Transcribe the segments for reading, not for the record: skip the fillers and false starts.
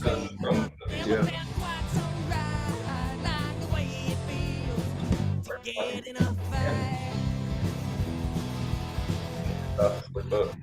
Yeah. With the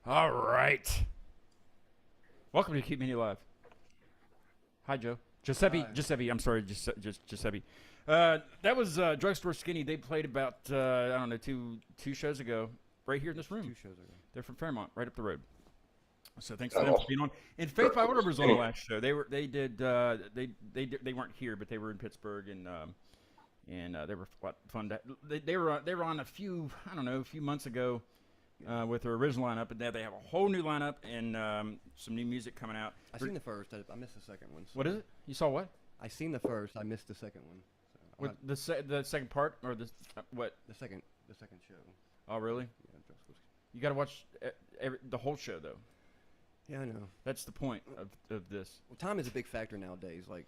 All right. Welcome to Keep Mini Live. Hi, Joe. Giuseppe. Hi. Giuseppe. I'm sorry, Giuseppe. That was Drugstore Skinny. They played about I don't know two shows ago, right here in this room. 2 shows ago. They're from Fairmont, right up the road. So thanks for them for being on. And Faith by Order was on the last show. They weren't here, but they were in Pittsburgh and they were fun. They were on a few months ago. With their original lineup, and now they have a whole new lineup and some new music coming out. I seen the first. I missed the second one. So. What is it? You saw what? I seen the first. I missed the second one. So What the second part or the what? the second show. Oh, really? Yeah, You got to watch the whole show though. yeah, I know. That's the point of this. Well, time is a big factor nowadays. Like,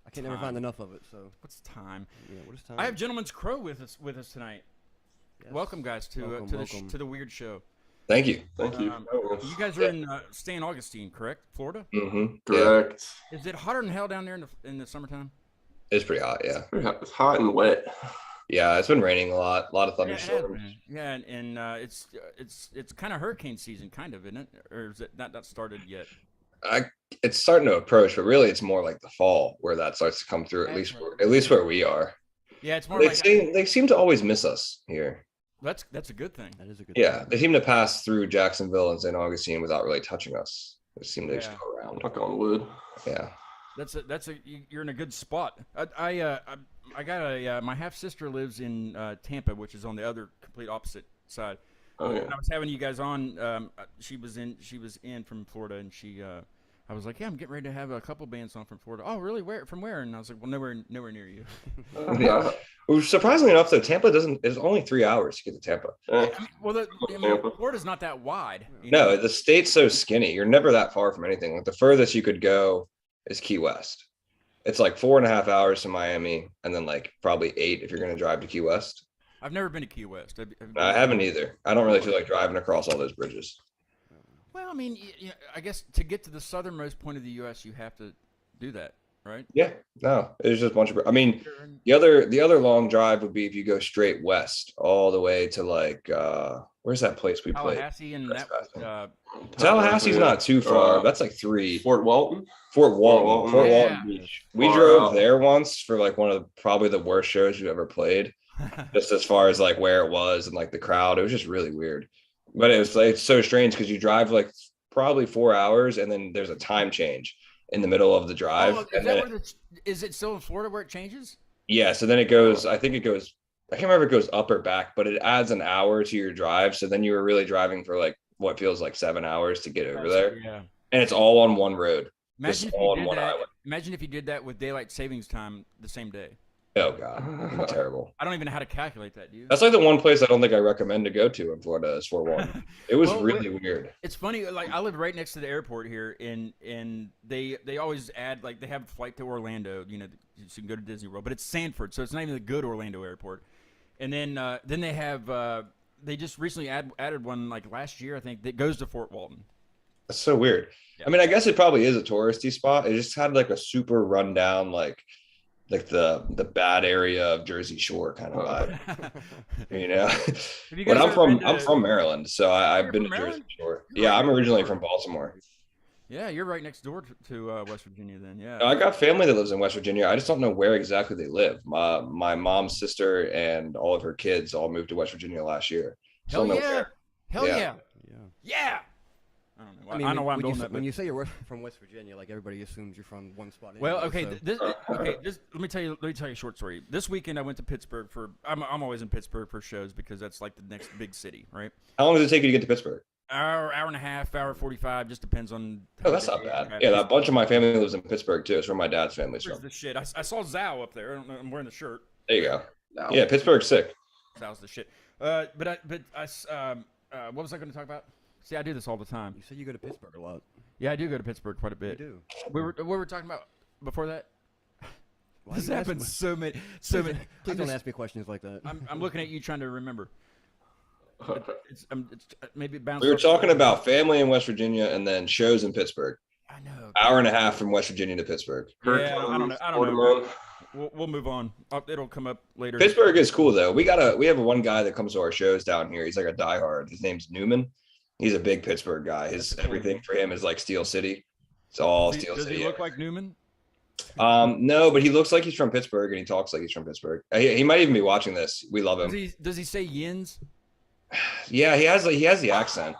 I can never find enough of it. So, What's time? yeah, what is time? I have Gentleman's Crow with us tonight. Yes. Welcome, guys, to Welcome. to the weird show. Thank you. thank you. You guys are in San Augustine, correct? Florida. Mm-hmm. Correct. Is it hotter than hell down there in the summertime? It's pretty hot, yeah. It's hot and wet. Yeah, it's been raining a lot of Yeah, it has thunderstorms. been. Yeah, and it's kind of hurricane season, kind of, isn't it? Or is it not started yet? It's starting to approach, but really it's more like the fall where that starts to come through. That's At least where we are. Yeah, it's more They like seem to always miss us here. that's a good thing. That is a good. Yeah, thing. they seem to pass through Jacksonville and St. Augustine without really touching us. They seem to just Yeah. go around. Knock on wood. Yeah. You're in a good spot. I got my half sister lives in Tampa, which is on the other complete opposite side. Oh yeah. When I was having you guys on, she was in from Florida, and I was like, yeah, I'm getting ready to have a couple bands on from Florida. Oh, really? From where? And I was like, well, nowhere near you. Yeah. Well, surprisingly enough, though, Tampa it's only 3 hours to get to Tampa. Florida's not that wide. you No, know? the state's so skinny. You're never that far from anything. Like the furthest you could go is Key West. It's like 4.5 hours to Miami, and then like probably 8 if you're going to drive to Key West. I've never been to Key West. I haven't either. I don't really feel like driving across all those bridges. Well, I mean, I guess to get to the southernmost point of the U.S., you have to do that, right? Yeah, no, it's just a bunch of. I mean, the other long drive would be if you go straight west all the way to like where's that place we played? Tallahassee and That's that. fascinating. Tallahassee's not too far. That's like 3. Fort Walton. Fort Walton Yeah. Beach. We Far drove out. there once for like one of probably the worst shows you've ever played. just as far as like where it was and like the crowd. It was just really weird. But it was like it's so strange because you drive like probably 4 hours and then there's a time change in the middle of the drive. Oh, is And that then where is it still in Florida where it changes? yeah, so then it goes, I think it goes, I can't remember if it goes up or back, but it adds an hour to your drive. So then you were really driving for like what feels like 7 hours to get over there. Yeah. And it's all on one road. Imagine Just if all you on did one that. island. Imagine if you did that with daylight savings time the same day. Oh God, it'd be terrible. I don't even know how to calculate that, dude. That's like the one place I don't think I recommend to go to in Florida is Fort Walton. It was Well, really weird. It's funny, like I live right next to the airport here, and they always add like they have a flight to Orlando, you know, so you can go to Disney World, but it's Sanford, so it's not even the good Orlando airport. And then they have they just recently added one like last year, I think, that goes to Fort Walton. That's so weird. Yeah. I mean, I guess it probably is a touristy spot. It just had like a super rundown, like the bad area of Jersey Shore kind of vibe, you know. Have you But guys I'm ever from been I'm to- from Maryland, so I've You're been from to Jersey Maryland? Shore. You're Yeah, right I'm next originally door. from Baltimore. Yeah, you're right next door to West Virginia. Then, yeah. I got family that lives in West Virginia. I just don't know where exactly they live. My mom's sister and all of her kids all moved to West Virginia last year. Hell Don't know yeah! where. Hell Yeah. yeah! Yeah. Yeah! I don't know. I mean, I know why I'm when, doing you, that. when But, you say you're from West Virginia, like everybody assumes you're from one spot. well, anyway, okay, so- let me tell you a short story. This weekend I went to Pittsburgh for. I'm always in Pittsburgh for shows because that's like the next big city, right? How long does it take you to get to Pittsburgh? Hour and a half, hour 45, just depends on. Oh, that's not bad. Yeah, a bunch of my family lives in Pittsburgh too. It's where my dad's family's Where's from. the shit? I saw Zao up there. I don't know, I'm wearing the shirt. There you go. No. Yeah, Pittsburgh's sick. Zao's the shit. What was I going to talk about? See, I do this all the time. You said you go to Pittsburgh a lot. Yeah, I do go to Pittsburgh quite a You bit. do. We were talking about before that. Why This do you ask happens me- so many. Please I'm don't just- ask me questions like that. I'm looking at you trying to remember. It's maybe it bounced. We were off- talking about family in West Virginia and then shows in Pittsburgh. I know. Hour and a half from West Virginia to Pittsburgh. Yeah, I don't know. Portman. We'll move on. It'll come up later. Pittsburgh is cool though. We have one guy that comes to our shows down here. He's like a diehard. His name's Newman. He's a big Pittsburgh guy. Everything for him is like Steel City. It's all Steel Does City. he look like Newman? No, but he looks like he's from Pittsburgh and he talks like he's from Pittsburgh. He might even be watching this. We love him. Does he say yins? Yeah, he has the accent.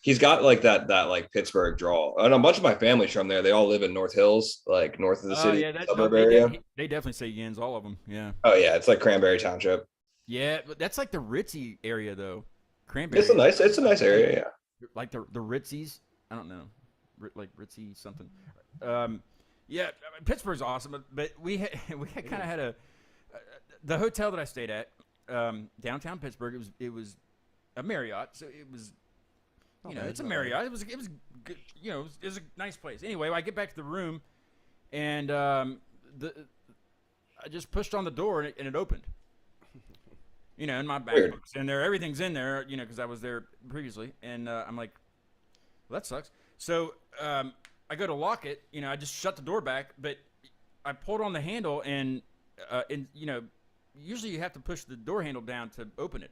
He's got like that like Pittsburgh drawl. And a bunch of my family's from there. They all live in North Hills, like north of the city, suburb area. They definitely say yins, all of them. Yeah. Oh yeah, it's like Cranberry Township. Yeah, but that's like the ritzy area though. Cranberry. It's a nice area. Yeah. Like the Ritzies. I don't know, like Ritzy something. Yeah, I mean, Pittsburgh's awesome, but we kind of had the hotel that I stayed at downtown Pittsburgh. It was a Marriott, so it was it's a Marriott. It was good, it was a nice place. Anyway, I get back to the room, and I just pushed on the door and it opened. And my backbook's in there, everything's in there, because I was there previously, and I'm like, well, that sucks. So I go to lock it, I just shut the door back, but I pulled on the handle, and usually you have to push the door handle down to open it,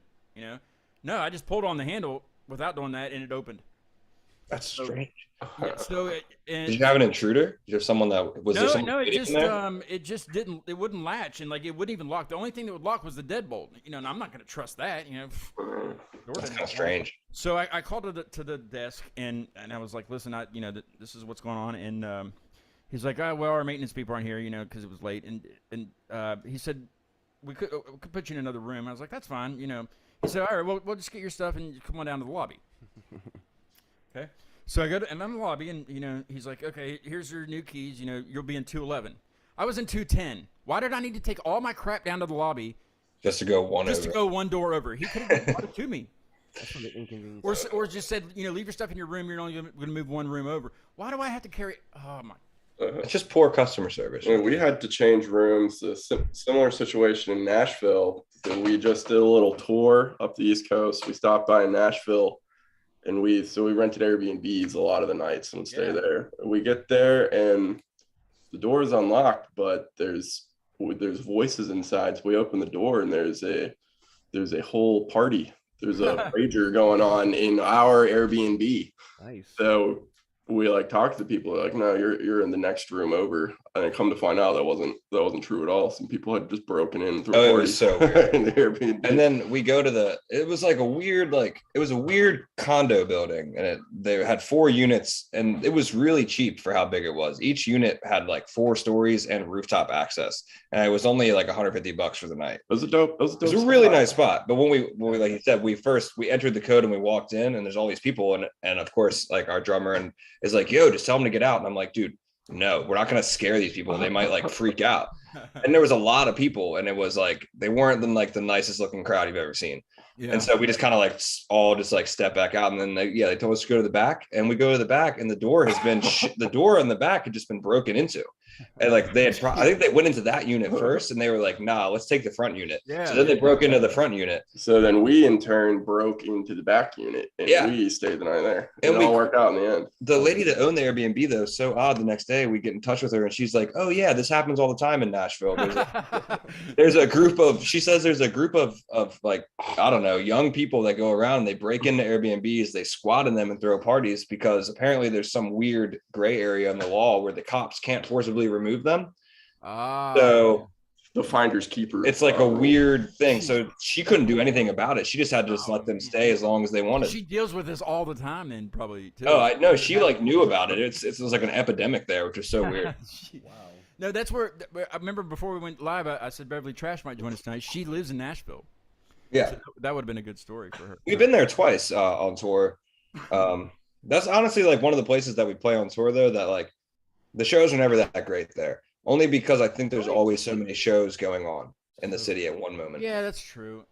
No, I just pulled on the handle without doing that, and it opened. That's strange. Yeah, so Did you have an intruder? Did you have someone that was there? No, it in there? just it wouldn't latch, and like it wouldn't even lock. The only thing that would lock was the deadbolt. And I'm not going to trust that. Door That's doesn't kind of lock. strange. So I called to the desk, and I was like, listen, this is what's going on, and he's like, oh, well, our maintenance people aren't here, because it was late, and he said we could put you in another room. I was like, that's fine, He said, all right, well, we'll just get your stuff and come on down to the lobby. Okay. So I go and I'm in the lobby, and he's like, okay, here's your new keys. You'll be in 211. I was in 210. Why did I need to take all my crap down to the lobby Just to go one just over. to go one door over? He could have brought it to me, That's from the inconvenience. or just said, leave your stuff in your room. You're only going to move one room over. Why do I have to carry? Oh my. It's just poor customer service. I mean, we had to change rooms. A similar situation in Nashville. So we just did a little tour up the East Coast. We stopped by in Nashville, and we rented Airbnbs a lot of the nights and stay there. We get there and the door is unlocked, but there's voices inside. So we open the door and there's a whole party. There's a rager going on in our Airbnb. Nice. So we talk to the people like, no, you're in the next room over. And come to find out that wasn't true at all. Some people had just broken in through Oh, it was so weird. in the Airbnb. And then we go to it was like it was a weird condo building, and they had 4 units, and it was really cheap for how big it was. Each unit had like 4 stories and rooftop access, and it was only like $150 for the night. It was a dope. It was a really nice spot. But when we like you said, we entered the code and we walked in, and there's all these people, and of course like our drummer and is like, yo, just tell them to get out. And I'm like, dude, no, we're not going to scare these people. They might like freak out. And there was a lot of people, and it was like they weren't the nicest looking crowd you've ever seen. Yeah. And so we just kind of like all just like step back out, and then they told us to go to the back, and we go to the back, and the door has been the door in the back had just been broken into. And like I think they went into that unit first, and they were like, nah, let's take the front unit. Yeah, so then they broke into the front unit. So then we in turn broke into the back unit, and we stayed the night there. And it all worked out in the end. The lady that owned the Airbnb, though, so odd. The next day we get in touch with her, and she's like, oh yeah, this happens all the time in Nashville. There's a group of like, I don't know, young people that go around, they break into Airbnbs, they squat in them and throw parties, because apparently there's some weird gray area in the law where the cops can't forcibly remove them. So the finders keeper. It's like a weird thing. So she couldn't do anything about it. She just had to just let them stay as long as they wanted. She deals with this all the time, then probably too. Oh, I know. She like knew about it. It was like an epidemic there, which is so weird. Wow. No, that's where I remember before we went live, I said Beverly Trash might join us tonight. She lives in Nashville. Yeah, so that would have been a good story for her. We've been there twice on tour. That's honestly like one of the places that we play on tour, though, that like the shows are never that great there. Only because I think there's always so many shows going on in the city at one moment. Yeah, that's true.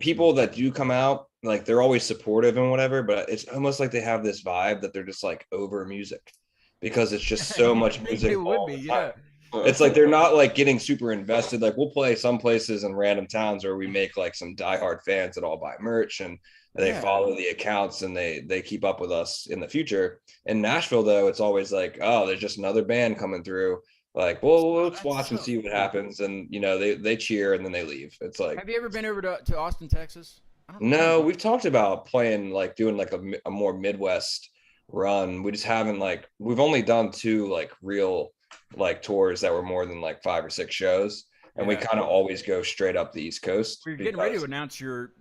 People that do come out, like they're always supportive and whatever, but it's almost like they have this vibe that they're just like over music, because it's just so much music. It would be, yeah. It's like they're not like getting super invested. Like we'll play some places in random towns where we make like some diehard fans that all buy merch, and they follow the accounts, and they keep up with us in the future. In Nashville, though, it's always like, oh, there's just another band coming through. Like, well, let's watch and see what happens. And, they cheer and then they leave. It's like. Have you ever been over to Austin, Texas? No, we've talked about playing, like doing like a more Midwest run. We just haven't we've only done 2 like real like tours that were more than like 5 or 6 shows. And we kind of always go straight up the East Coast. We're getting ready to announce your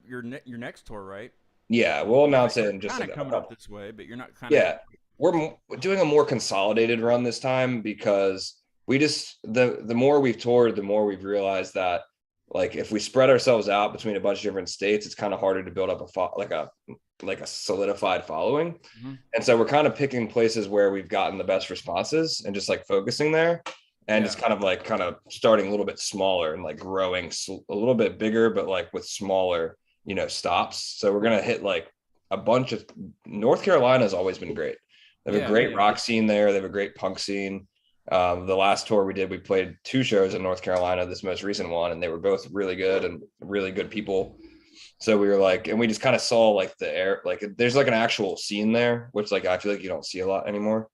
next tour, right? Yeah, we'll announce it in just like coming up this way, but you're not kind of. Yeah, we're doing a more consolidated run this time, because we just the more we've toured, the more we've realized that like if we spread ourselves out between a bunch of different states, it's kind of harder to build up a solidified following. Mm-hmm. And so we're kind of picking places where we've gotten the best responses and just like focusing there. And it's kind of starting a little bit smaller and like growing a little bit bigger, but like with smaller, stops. So we're going to hit like a bunch of. North Carolina has always been great. They have a great rock scene there. They have a great punk scene. The last tour we did, we played 2 shows in North Carolina, this most recent one, and they were both really good and really good people. So we were like, and we just kind of saw like the air, like there's like an actual scene there, which like I feel like you don't see a lot anymore.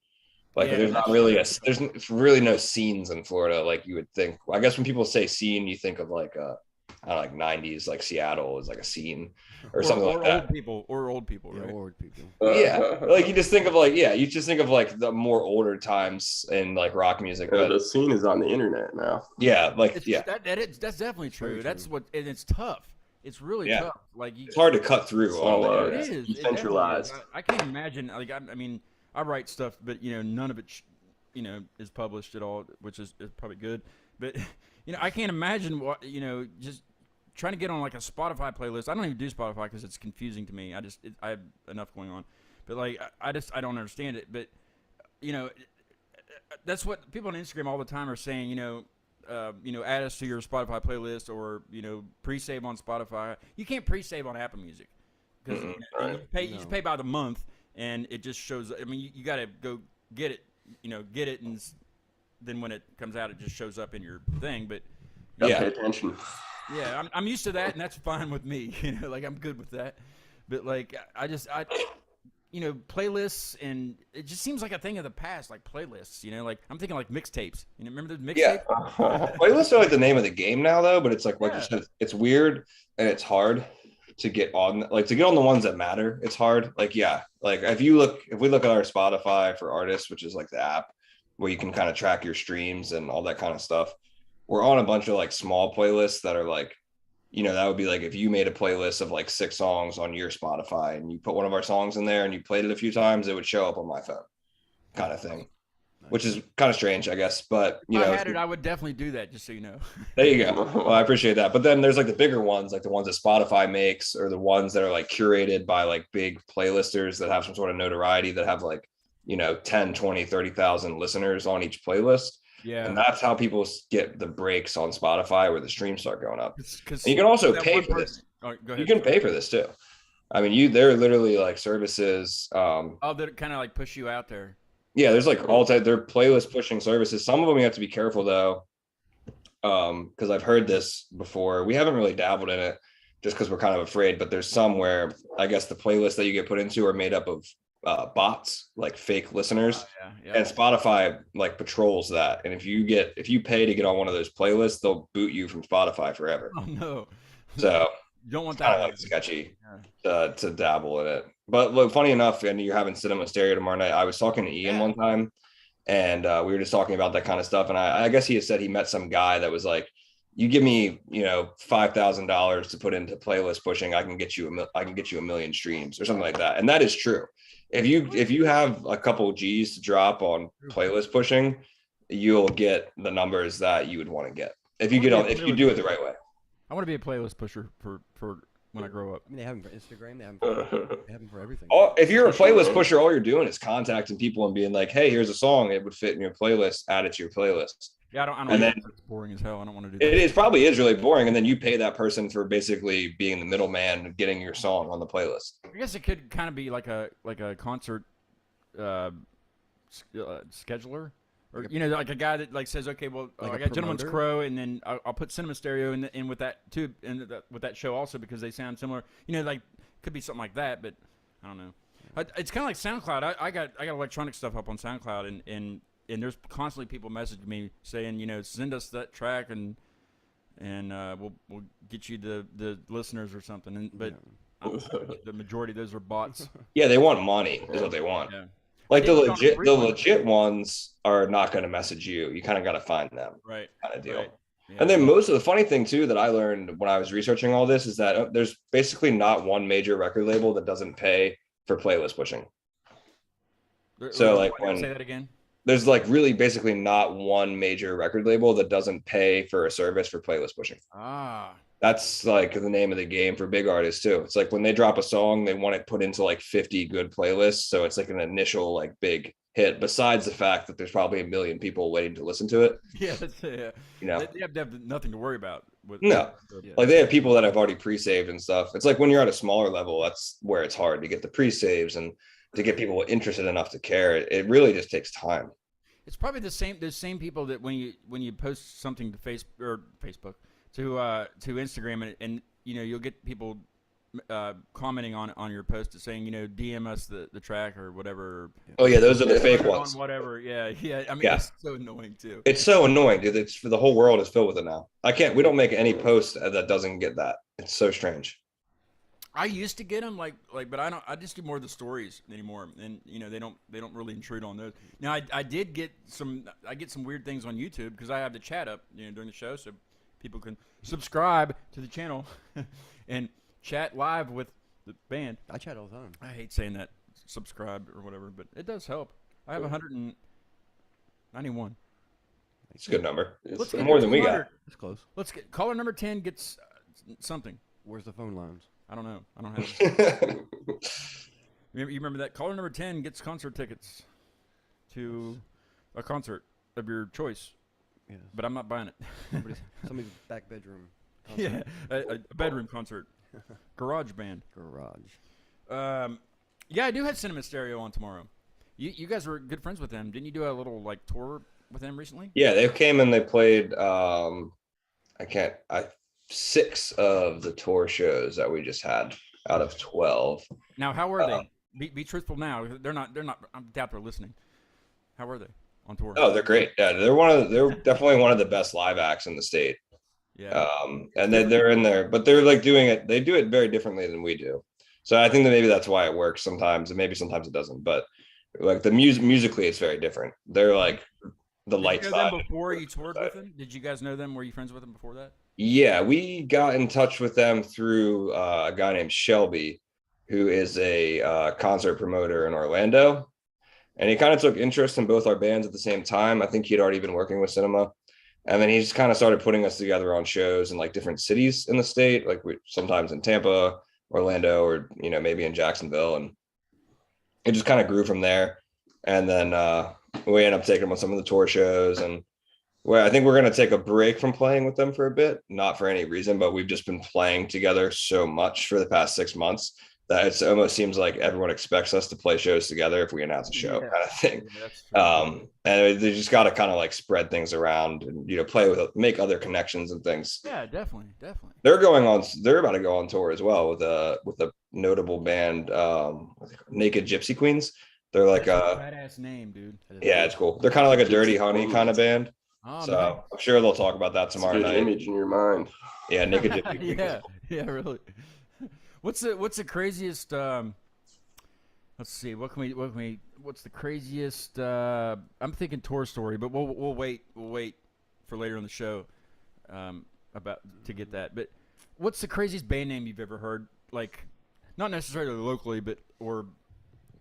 Like there's not really there's really no scenes in Florida like you would think. I guess when people say scene, you think of like I don't know, like 90s, like Seattle is like a scene or something like that. Old people, right? Old people. Like you just think of like the more older times in like rock music. But the scene is on the internet now. Yeah, that's definitely true. That's what, and it's tough. It's really tough. Like it's hard to cut through all that. It is decentralized. I can't imagine. Like I mean, I write stuff, but none of it, is published at all, which is probably good. But I can't imagine what just trying to get on like a Spotify playlist. I don't even do Spotify because it's confusing to me. I have enough going on, but like I don't understand it. But that's what people on Instagram all the time are saying. Add us to your Spotify playlist, or pre-save on Spotify. You can't pre-save on Apple Music because you pay by the month, and it just shows. I mean, you got to go get it. Get it, and then when it comes out, it just shows up in your thing. But pay attention. Yeah, I'm used to that, and that's fine with me. Like I'm good with that. But like I playlists, and it just seems like a thing of the past, like playlists. Like I'm thinking like mixtapes. Remember those mixtapes? Yeah. Playlists are like the name of the game now, though. But it's like you said, it's weird and it's hard to get on. Like to get on the ones that matter, it's hard. Like if we look at our Spotify for artists, which is like the app, where you can kind of track your streams and all that kind of stuff. We're on a bunch of like small playlists that are like, that would be like if you made a playlist of like 6 songs on your Spotify and you put one of our songs in there and you played it a few times, it would show up on my phone, kind of thing, which is kind of strange, I guess. But if I had it, I would definitely do that, just so you know. There you go. Well, I appreciate that. But then there's like the bigger ones, like the ones that Spotify makes, or the ones that are like curated by like big playlisters that have some sort of notoriety, that have like, 10, 20, 30,000 listeners on each playlist. Yeah. And that's how people get the breaks on Spotify where the streams start going up. Because you can also pay for this. Oh, go ahead. You can pay for this too. I mean, they're literally like services. That kind of like push you out there. Yeah, there's like they're playlist pushing services. Some of them you have to be careful though, because I've heard this before. We haven't really dabbled in it just because we're kind of afraid. But there's some where I guess the playlists that you get put into are made up of bots, like fake listeners. Yeah. And Spotify like patrols that. And if you pay to get on one of those playlists, they'll boot you from Spotify forever. Oh no. So you don't want kind of that. like sketchy to dabble in it. But look, funny enough, and you're having Cinema Stereo tomorrow night. I was talking to Ian one time, and we were just talking about that kind of stuff. And I guess he had said he met some guy that was like, "You give me, $5,000 to put into playlist pushing, I can get you a million streams or something like that." And that is true. If you have a couple G's to drop on playlist pushing, you'll get the numbers that you would want to get if you do it the right way. I want to be a playlist pusher for when I grow up. I mean, they have them for Instagram. They have them for everything. If you're a playlist pusher, all you're doing is contacting people and being like, "Hey, here's a song. It would fit in your playlist. Add it to your playlist." Yeah, I don't. And then it's boring as hell. I don't want to do that. It probably is really boring, and then you pay that person for basically being the middleman and getting your song on the playlist. I guess it could kind of be like a concert scheduler. Or like a guy that like says, okay, well, Like I a got Gentleman's promoter? Crow, and then I'll put Cinema Stereo in with that too, and with that show also because they sound similar. Like could be something like that, but I don't know. It's kind of like SoundCloud. I got electronic stuff up on SoundCloud, and there's constantly people messaging me saying, send us that track and we'll get you the listeners or something. But the majority of those are bots. Yeah, they want money is what they want. Yeah. Like the legit ones are not going to message you. You kind of got to find them. Right. Kind of deal. Right. Yeah. And then most of the funny thing too that I learned when I was researching all this is that there's basically not one major record label that doesn't pay for playlist pushing. So like when say that again. There's like really basically not one major record label that doesn't pay for a service for playlist pushing. That's like the name of the game for big artists too. It's like when they drop a song, they want it put into like 50 good playlists. So it's like an initial like big hit, besides the fact that there's probably a million people waiting to listen to it. Yeah, they have to have nothing to worry about. Like they have people that have already pre-saved and stuff. It's like when you're at a smaller level, that's where it's hard to get the pre-saves and to get people interested enough to care. It really just takes time. It's probably the same people that when you post something to Facebook to Instagram and you'll get people commenting on your post saying DM us the track or whatever. Oh yeah, those are the fake ones. Whatever. Yeah. I mean, it's so annoying too. It's so annoying, dude. It's the whole world is filled with it now. We don't make any post that doesn't get that. It's so strange. I used to get them but I just do more of the stories anymore, and they don't really intrude on those. Now I get some weird things on YouTube because I have the chat up during the show, so people can subscribe to the channel and chat live with the band. I chat all the time. I hate saying that, subscribe or whatever, but it does help. I have 191. It's a good number. Let's It's more than we got. That's close. Let's get caller number 10 gets something. Where's the phone lines? I don't know. I don't have it. You remember that? Caller number 10 gets concert tickets to a concert of your choice. Yes. But I'm not buying it. Somebody's back bedroom. Concert. Yeah, a bedroom concert. Garage band. Garage. Yeah, I do have Cinema Stereo on tomorrow. You guys were good friends with them. Didn't you do a little tour with them recently? Yeah, they came and they played 6 of the tour shows that we just had out of 12. Now, how were they? Be truthful now. They're not. I doubt they're listening. How were they on tour? Oh, they're great. Yeah, they're definitely one of the best live acts in the state. Yeah. And they're in there, but they're like doing it. They do it very differently than we do. So I think that maybe that's why it works sometimes, and maybe sometimes it doesn't. But like the musically it's very different. They're like the light Did you know side. them before you toured with them? Did you guys know them? Were you friends with them before that? Yeah, we got in touch with them through a guy named Shelby, who is a concert promoter in Orlando. And he kind of took interest in both our bands at the same time. I think he'd already been working with Cinema. And then he just kind of started putting us together on shows in like different cities in the state, like sometimes in Tampa, Orlando, or, you know, maybe in Jacksonville. And it just kind of grew from there. And then we ended up taking him on some of the tour shows. And well, I think we're going to take a break from playing with them for a bit, not for any reason, but we've just been playing together so much for the past 6 months that it almost seems like everyone expects us to play shows together if we announce a show, kind of thing. Yeah, that's true. And they just got to kind of like spread things around and, you know, play with, make other connections and things. Yeah, definitely. They're about to go on tour as well with a notable band, Naked Gypsy Queens. They're like badass name, dude. yeah, it's cool. They're kind of like a Dirty Honey kind of band. Oh, So man. I'm sure they'll talk about that tomorrow It's a good night. image in your mind. Yeah, Naked Gypsy Queens. yeah, really. What's the craziest? Let's see. What's the craziest? I'm thinking tour story, but we'll wait for later in the show, about to get that. But what's the craziest band name you've ever heard? Like, not necessarily locally, but or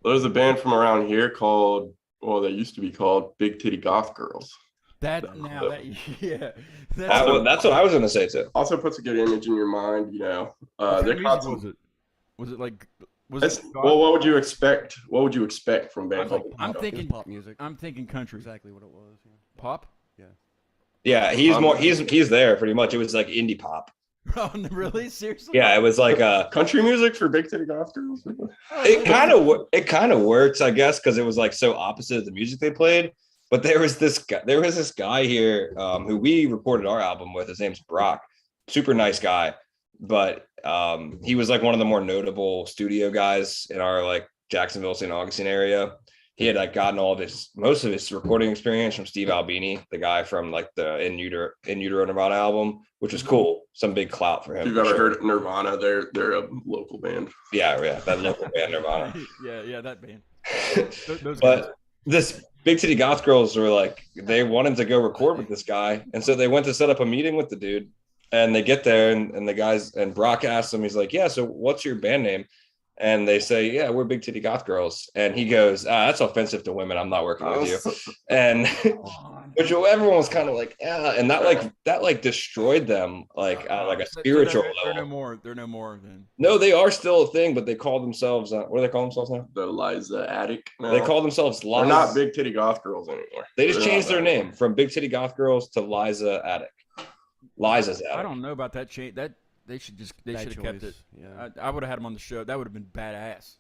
There's a band from around here called, well, they used to be called Big Titty Goth Girls. that now that yeah. That's what I was going to say too. Also puts a good image in your mind, you know. What kind They're of music called was it? Was it like? well, what would you expect? What would you expect from a band called? I'm It was thinking pop music. I'm thinking country. Exactly what it was. Yeah. Pop. Yeah, he's there pretty much. It was like indie pop. Oh, really? Seriously? Yeah, it was like country music for Big Titty Goth Girls. it kind of works, I guess, because it was like so opposite of the music they played. But there was this guy here who we recorded our album with. His name's Brock, super nice guy, but he was like one of the more notable studio guys in our like Jacksonville, St. Augustine area. He had like gotten most of his recording experience from Steve Albini, the guy from like the In Utero Nirvana album, which was cool. Some big clout for him. If you've ever heard of Nirvana, they're a local band. Yeah, that local band Nirvana. yeah, that band. Those guys. But this Big City Goth Girls were like, they wanted to go record with this guy. And so they went to set up a meeting with the dude. And they get there and the guys, and Brock asks him, he's like, yeah, so what's your band name? And they say, yeah, we're Big Titty Goth Girls. And he goes, that's offensive to women. I'm not working with you. And which everyone was kind of like, yeah. And that destroyed them like a spiritual They're level. They're no more than. No, they are still a thing, but they call themselves, what do they call themselves now? The Liza Attic. No. They call themselves They're Liza. not Big Titty Goth Girls anymore. They just They're changed not their that. name from Big Titty Goth Girls to Liza Attic. Liza's Attic. I don't know about that change. They should have kept it. Yeah. I would have had them on the show. That would have been badass.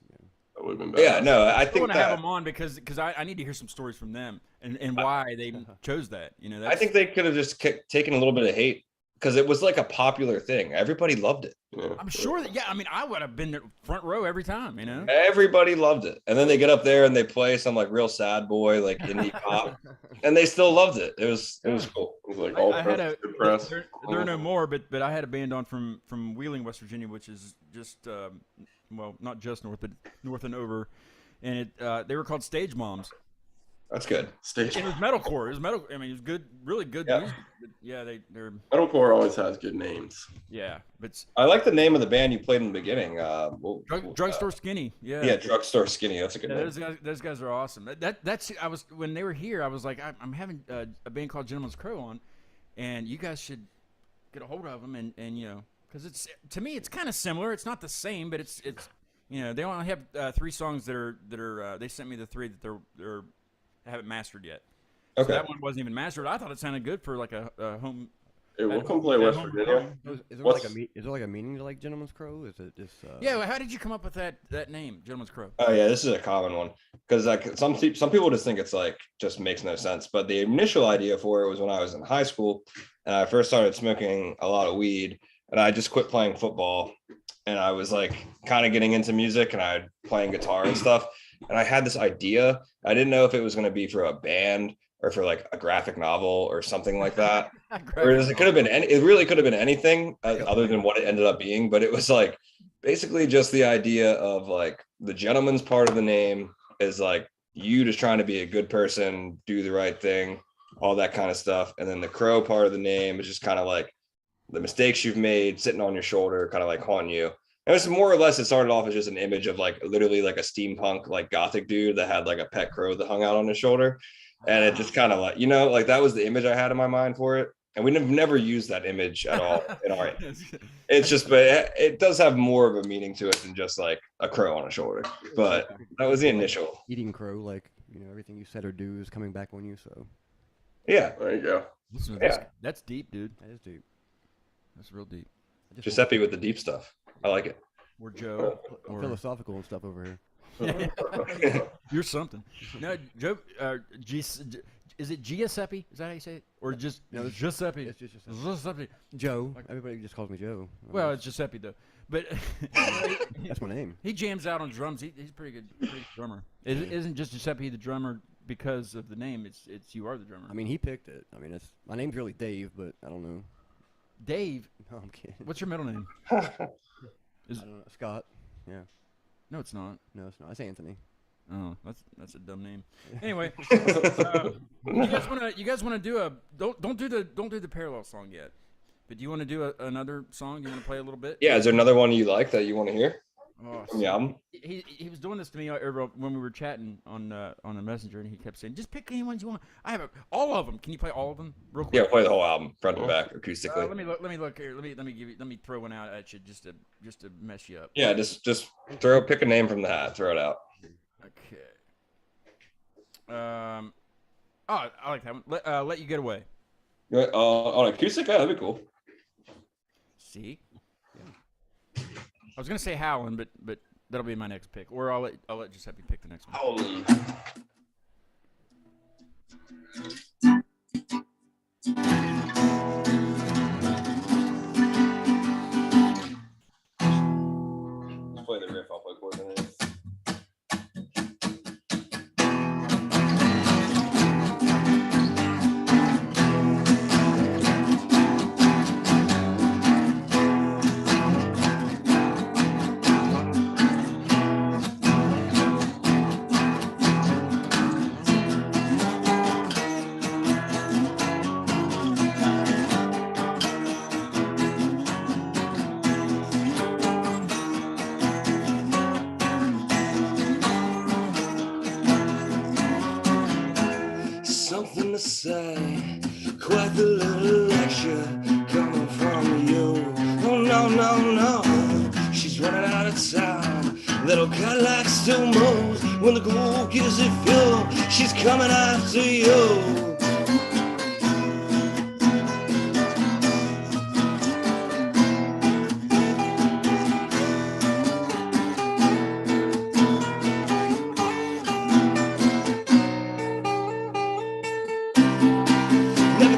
That would have been better. Yeah, no, I I think want to have that them on because I need to hear some stories from them and why they chose that. You know, I think they could have just taken a little bit of hate because it was like a popular thing. Everybody loved it. Yeah. I'm sure that. Yeah, I mean, I would have been front row every time. You know. Everybody loved it. And then they get up there and they play some like real sad boy, like indie pop, and they still loved it. It was cool. It was like all I had press, good press. There are no more, but I had a band on from Wheeling, West Virginia, which is just well, not just north, but north and over, and it they were called Stage Moms. That's good. Stage It was metalcore. It was metal. I mean, it was good, really good Yeah. music. But yeah, they're metalcore always has good names. yeah, but I like the name of the band you played in the beginning. Drugstore Skinny. Yeah. Yeah, Drugstore Skinny. That's a good Yeah, name. those guys are awesome. That's I was when they were here. I was like, I'm having a band called Gentleman's Crow on, and you guys should get a hold of them and you know, because it's to me it's kind of similar. It's not the same, but it's you know they only have 3 songs that are they sent me the 3 that they're haven't mastered yet. So Okay. that one wasn't even mastered. I thought it sounded good for like a home. Hey, we'll come play West Virginia. Is there What's- is there like a meaning to like Gentleman's Crow? Is it just Yeah, well, how did you come up with that name, Gentleman's Crow? Oh yeah, this is a common one because like some people just think it's like just makes no sense. But the initial idea for it was when I was in high school and I first started smoking a lot of weed, and I just quit playing football, and I was like kind of getting into music and I playing guitar and stuff. And I had this idea. I didn't know if it was going to be for a band or for like a graphic novel or something like that. Or it could have been it really could have been anything other than what it ended up being. But it was like basically just the idea of like the gentleman's part of the name is like you just trying to be a good person, do the right thing, all that kind of stuff. And then the crow part of the name is just kind of like the mistakes you've made sitting on your shoulder, kind of like haunting you. And it's more or less, it started off as just an image of like literally like a steampunk, like gothic dude that had like a pet crow that hung out on his shoulder. And it just kind of like, you know, like that was the image I had in my mind for it. And we never used that image at all in our, it's just, but it does have more of a meaning to it than just like a crow on a shoulder. But that was the initial. Eating crow, like, you know, everything you said or do is coming back on you. So Yeah. There you go. Listen to Yeah. this. That's deep, dude. that is deep. That's real deep. I just Giuseppe with the deep stuff. I like it. Or Joe. I'm Or philosophical and stuff over here. you're something. No, Joe. Is it Giuseppe? Is that how you say it? Or just No, it's- Giuseppe? It's just Giuseppe. Joe. Everybody just calls me Joe. Well, it's Giuseppe though. But that's my name. he jams out on drums. He's a pretty good drummer. Isn't just Giuseppe the drummer because of the name? It's you are the drummer. I mean, he picked it. I mean, it's my name's really Dave, but I don't know. Dave. No, I'm kidding. What's your middle name? I don't know. Scott. Yeah. No, it's not. No, it's not. It's Anthony. Oh, that's a dumb name. Anyway, you guys wanna do a don't do the parallel song yet, but do you want to do another song? You want to play a little bit? Yeah. Is there another one you like that you want to hear? Oh, From the album? he was doing this to me over when we were chatting on the messenger, and he kept saying, "Just pick any ones you want." I have all of them. Can you play all of them real quick? Yeah, play the whole album, front to back, acoustically. Let me look here. Let me throw one out at you just to mess you up. Yeah, just pick a name from the hat, throw it out. Okay. Oh, I like that one. Let you get away. On acoustic, yeah, that'd be cool. See. Yeah. I was gonna say Howlin', but that'll be my next pick. Or I'll let Giuseppe pick the next one. Howlin'. Play the riff, I'll play chords in it. Something to say, quite the little lecture coming from you. Oh no, no, no, she's running out of time. Little Cadillac still moves when the groove gives it fuel. She's coming after you.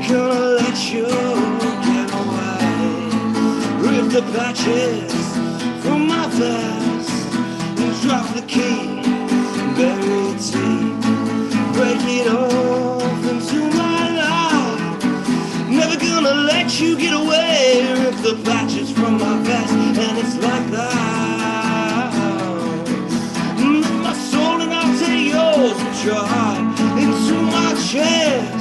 Gonna let you get away. Rip the patches from my vest and drop the key, bury it deep, break it off into my life. Never gonna let you get away. Rip the patches from my vest, and it's like that. My soul and I'll take yours, put your heart into my chest.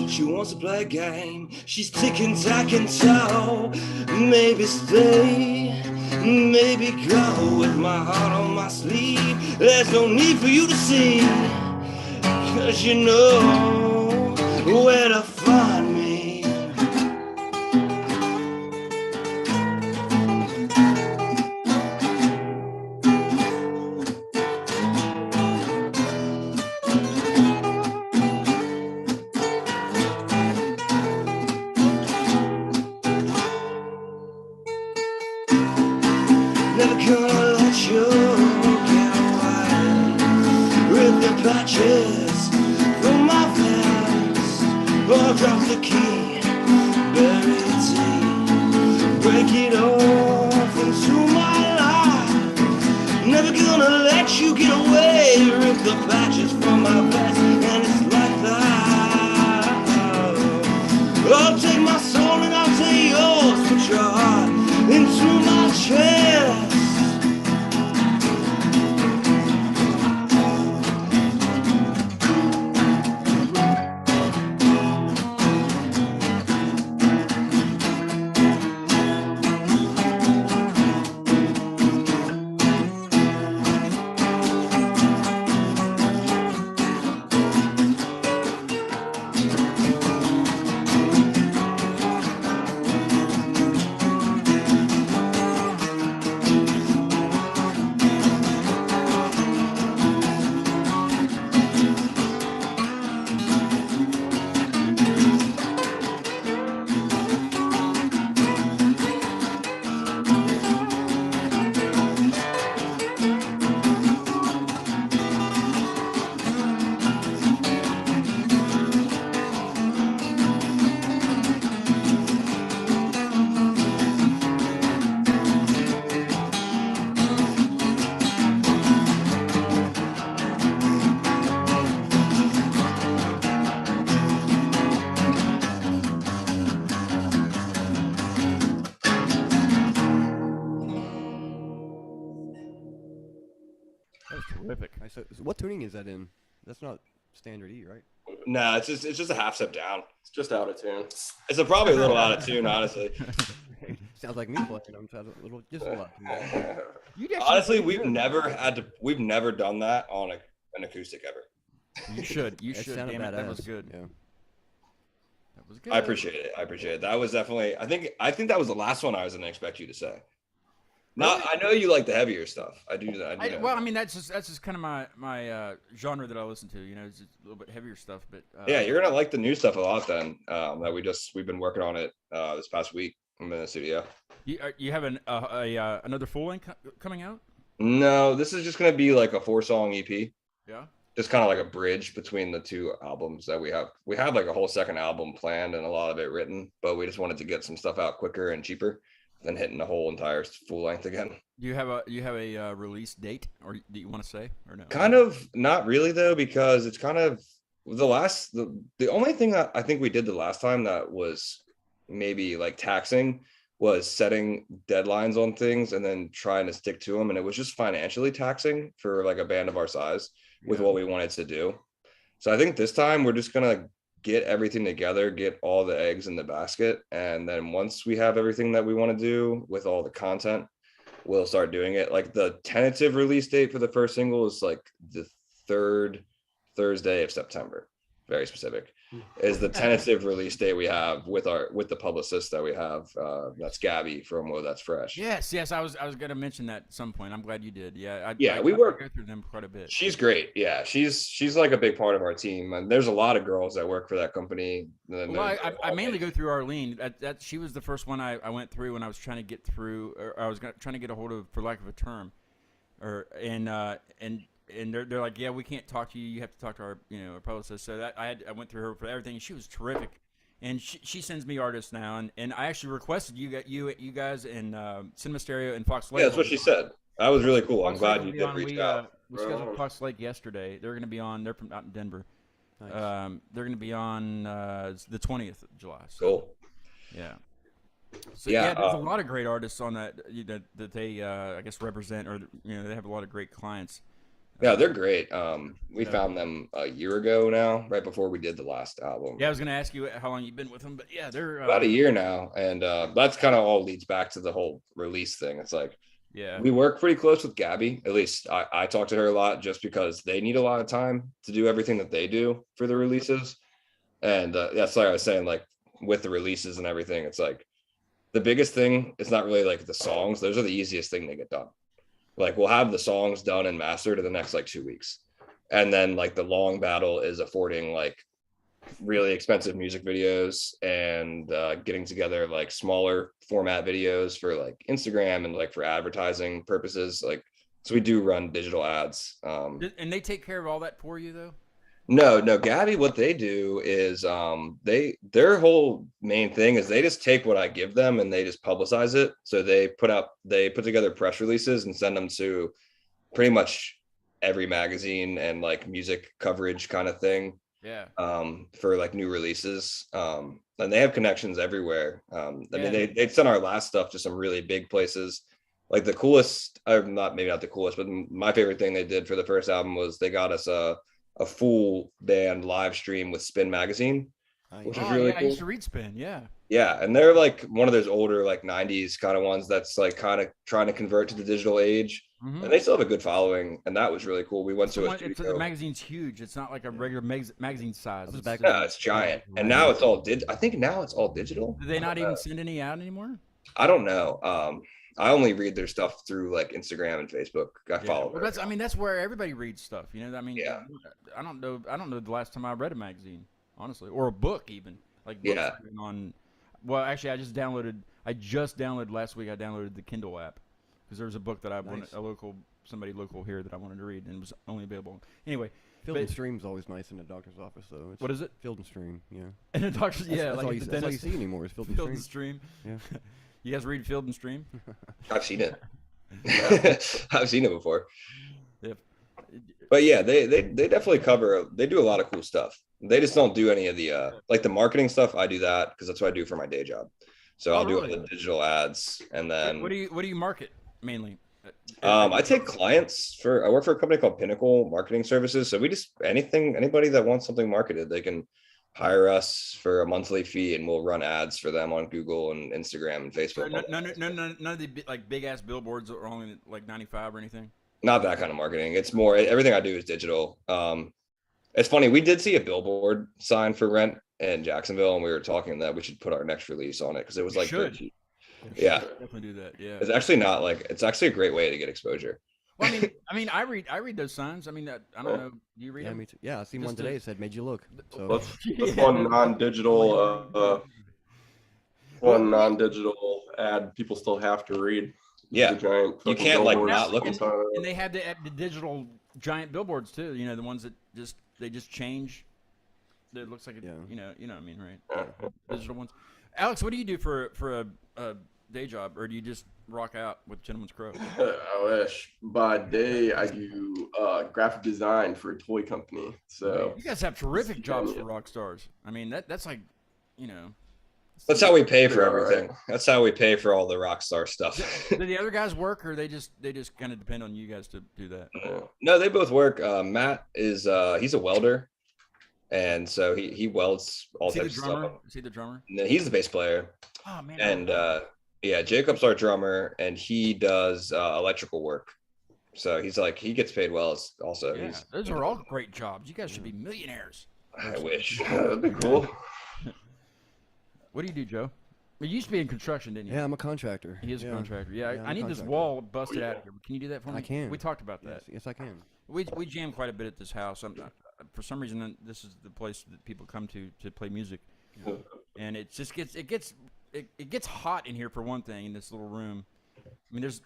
She wants to play a game. She's ticking, tacking, toe. Maybe stay, maybe go. With my heart on my sleeve, there's no need for you to see, 'cause you know where to find me. Never gonna let you get away. Rip the patches from my vest, or drop rip the patches from my vest, and it's like that. I'll take my soul and I'll take yours, put your heart into my chest. That was terrific. All right, so what tuning is that in? That's not standard E, right? Nah, it's just a half step down. It's just out of tune. It's probably a little out of tune, honestly. Sounds like me playing. I'm trying a little, just a lot. You actually Honestly, played good. we've never done that on an acoustic ever. You should. You That should. sounded Damn it, that was badass. good. Yeah. That was good. I appreciate it. That was definitely. I think that was the last one I was gonna expect you to say. Now I know you like the heavier stuff. I do. Well, I mean, that's just kind of my genre that I listen to. You know, it's just a little bit heavier stuff. But Yeah, you're gonna like the new stuff a lot then. We've been working on it this past week. I'm in the studio. You have another full length coming out? No, this is just gonna be like a 4-song EP. Yeah. Just kind of like a bridge between the two albums that we have. We have like a whole second album planned and a lot of it written, but we just wanted to get some stuff out quicker and cheaper than hitting the whole entire full length again. Do you have a release date, or do you want to say, or no? Kind of not really though, because it's kind of the only thing that I think we did the last time that was maybe like taxing was setting deadlines on things and then trying to stick to them, and it was just financially taxing for like a band of our size with what we wanted to do. So I think this time we're just gonna get everything together, get all the eggs in the basket, and then once we have everything that we want to do with all the content, we'll start doing it. Like the tentative release date for the first single is like the 3rd Thursday of September. Very specific. Is the tentative release date we have with the publicist that we have. That's Gabby from Whoa That's Fresh. Yes. I was going to mention that at some point. I'm glad you did. Yeah. We work. Go through them quite a bit. She's great. Yeah, she's like a big part of our team, and there's a lot of girls that work for that company. Well, I mainly go through Arlene. That she was the first one I went through when I was trying to get through, or I was trying to get a hold of, for lack of a term, and they're like, yeah, we can't talk to you. You have to talk to our our publicist. So that I went through her for everything. And she was terrific, and she sends me artists now. And I actually requested you guys and Cinema Stereo and Fox Lake. Yeah, that's what she said. That was really cool. I'm Fox glad Lake you will did be reach on. out. We scheduled Fox Lake yesterday. They're going to be on. They're from out in Denver. Nice. They're going to be on the 20th of July. So, Cool. yeah. So Yeah, there's a lot of great artists on that they I guess represent, or they have a lot of great clients. Yeah, they're great. We found them a year ago now, right before we did the last album. Yeah, I was going to ask you how long you've been with them, but yeah, they're About a year now, and that's kind of all leads back to the whole release thing. It's like we work pretty close with Gabby. At least I talk to her a lot, just because they need a lot of time to do everything that they do for the releases. And that's like I was saying, like with the releases and everything, it's like the biggest thing is not really like the songs. Those are the easiest thing to get done. Like we'll have the songs done and mastered in the next like 2 weeks. And then like the long battle is affording like really expensive music videos and getting together like smaller format videos for like Instagram and like for advertising purposes. Like, so we do run digital ads. And they take care of all that for you though? No, Gabby, what they do is their whole main thing is they just take what I give them and they just publicize it. So they put together press releases and send them to pretty much every magazine and like music coverage kind of thing Yeah. for like new releases. And they have connections everywhere. I Yeah. mean, they've sent our last stuff to some really big places. Like the coolest, not maybe not the coolest, but my favorite thing they did for the first album was they got us a full band live stream with Spin Magazine, which is Oh, really yeah, I cool. used to read Spin. Yeah. Yeah, and they're like one of those older like 90s kind of ones that's like kind of trying to convert to the digital age. Mhm. And they still have a good following, and that was really cool. We went So to a the studio. magazine's huge. It's not like a regular magazine size. was It's back just- No, it's giant. And now it's all I think now it's all digital. do they not even send any out anymore? I don't know. I only read their stuff through like Instagram and Facebook. I follow. Well, that's, I mean, that's where everybody reads stuff. You know, I mean, Yeah. I don't know the last time I read a magazine, honestly, or a book even. Like books Yeah. written on. Well, actually, I just downloaded last week. I downloaded the Kindle app because there was a book that I wanted, somebody local here that I wanted to read, and it was only available. Anyway, Field and but- Stream's always nice in the doctor's office, though. It's what is it? Field and Stream, yeah. And the doctor's, yeah, That's like all at you, the that's all you dentist. see anymore is Field Field and and Stream. Stream. Yeah. You guys read Field and Stream? I've seen it. I've seen it before. Yep. But yeah, they definitely cover. They do a lot of cool stuff. They just don't do any of the like the marketing stuff. I do that because that's what I do for my day job. So Oh, I'll do all really? the digital ads, and then What do you market mainly? I take clients I work for a company called Pinnacle Marketing Services. So we just anybody that wants something marketed, they can hire us for a monthly fee, and we'll run ads for them on Google and Instagram and Facebook. None of the like big ass billboards are only like 95 or anything. Not that kind of marketing. It's more everything I do is digital. It's funny. We did see a billboard sign for rent in Jacksonville, and we were talking that we should put our next release on it because it was We like should. dirt cheap. Yeah, Definitely do that. Yeah. it's actually not like it's actually a great way to get exposure. Well, I mean, I read those signs. I mean, I don't know. Do you read Yeah, them? me too. Yeah, I seen one Just to- today that said "Made you look." So That's one non-digital ad people still have to read. Yeah. The giant You fucking can't, like, billboards not look in at front of it. And they have the digital giant billboards too. You know, the ones that they just change. That looks like it. Yeah. You know what I mean, right? Digital ones. Alex, what do you do for a day job, or do you just rock out with Gentleman's Crow? I wish. By day, I do graphic design for a toy company. So You guys have terrific jobs for Yeah. rock stars. I mean, that's like, you know. That's how we pay for Yeah, everything. That's how we pay for all the rock star stuff. Do the other guys work, or they just kind of depend on you guys to do that? No, they both work. Matt is he's a welder, and so he welds all Is he the types of drummer? stuff. Is he the drummer? No, he's the bass player, Oh man. and yeah, Jacob's our drummer, and he does electrical work. So he gets paid well. Also, yeah, those are all great jobs. You guys should be millionaires. I wish. that'd be cool. What do you do, Joe? You used to be in construction, didn't you? yeah, I'm a contractor. He is a Yeah. contractor. Yeah, Yeah, I'm I a need this contractor. wall busted out of here. Can you do that for me? I can. We talked about that. Yes, I can. We jam quite a bit at this house. For some reason, this is the place that people come to play music, and it just gets hot in here for one thing in this little room. I mean, there's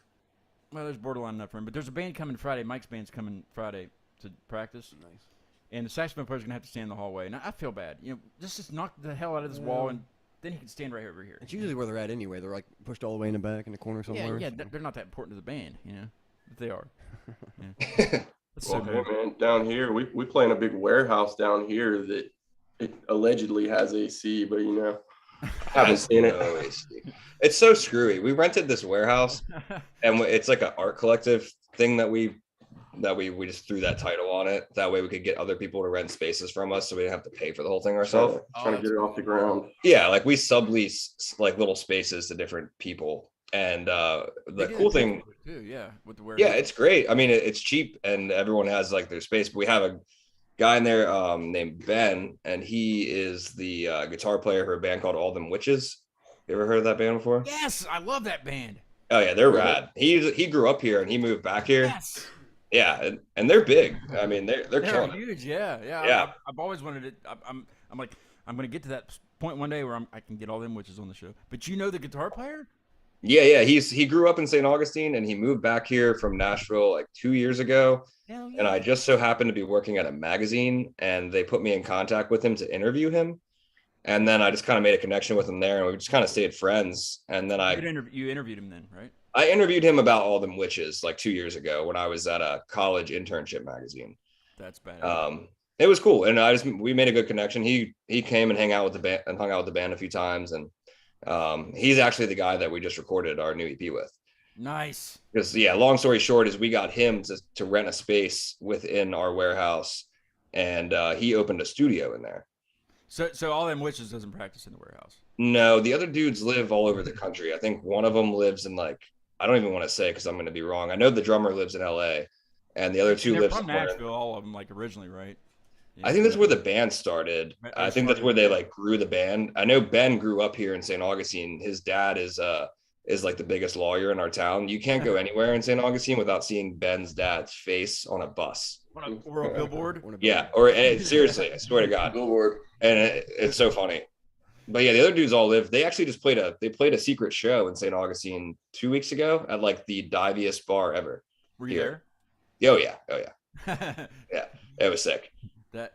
borderline enough room, but there's a band coming Friday. Mike's band's coming Friday to practice, Nice. and the saxophone player's gonna have to stand in the hallway. And I feel bad, you know, just knock the hell out of this wall, and then he can stand right over here. It's usually where they're at anyway. They're like pushed all the way in the back in the corner somewhere. Yeah, they're not that important to the band, you know, but they are. Yeah. That's so Well, hey, weird. man, down here we play in a big warehouse down here that it allegedly has AC, but you know, haven't seen it. No AC. It's so screwy. We rented this warehouse, and it's like an art collective thing that we just threw that title on it. That way we could get other people to rent spaces from us, so we didn't have to pay for the whole thing ourselves. Trying to get it off the ground. Yeah, like we sublease like little spaces to different people. And They the do cool that thing, too, yeah, with the warehouse. yeah, it's great. I mean, it's cheap and everyone has like their space. But we have a guy in there named Ben, and he is the guitar player for a band called All Them Witches. You ever heard of that band before? Yes, I love that band. Oh yeah, they're rad. He grew up here and he moved back here. Yes, Yeah, and they're big. I mean, they're they're killing it. huge. Yeah. Yeah. I've always wanted it. I'm like, I'm gonna get to that point one day where I can get all them witches on the show. But you know the guitar player? Yeah. He grew up in St. Augustine and he moved back here from Nashville like 2 years ago. Hell yeah. And I just so happened to be working at a magazine and they put me in contact with him to interview him. And then I just kind of made a connection with him there and we just kind of stayed friends. And then you interviewed him then, right? I interviewed him about All Them Witches like 2 years ago when I was at a college internship magazine. That's bad. It was cool, and we made a good connection. He came and hung out with the band a few times, and he's actually the guy that we just recorded our new EP with. Nice. Because long story short is we got him to rent a space within our warehouse, and he opened a studio in there. So All Them Witches doesn't practice in the warehouse. No, the other dudes live all over the country. I think one of them lives in I don't even want to say because I'm going to be wrong. I know the drummer lives in LA, and the other two They're live from somewhere. Nashville, all of them, like originally, right? Yeah. I think that's where the band started. I think that's where they grew the band. I know Ben grew up here in St. Augustine. His dad is like the biggest lawyer in our town. You can't go anywhere in St. Augustine without seeing Ben's dad's face on a bus. Or a billboard. Yeah, or seriously, I swear to God. Billboard. And it's so funny. But yeah, the other dudes all live. They actually just played a secret show in St. Augustine 2 weeks ago at the diviest bar ever. Were you here. Oh yeah. there? Yeah, it was sick. Man,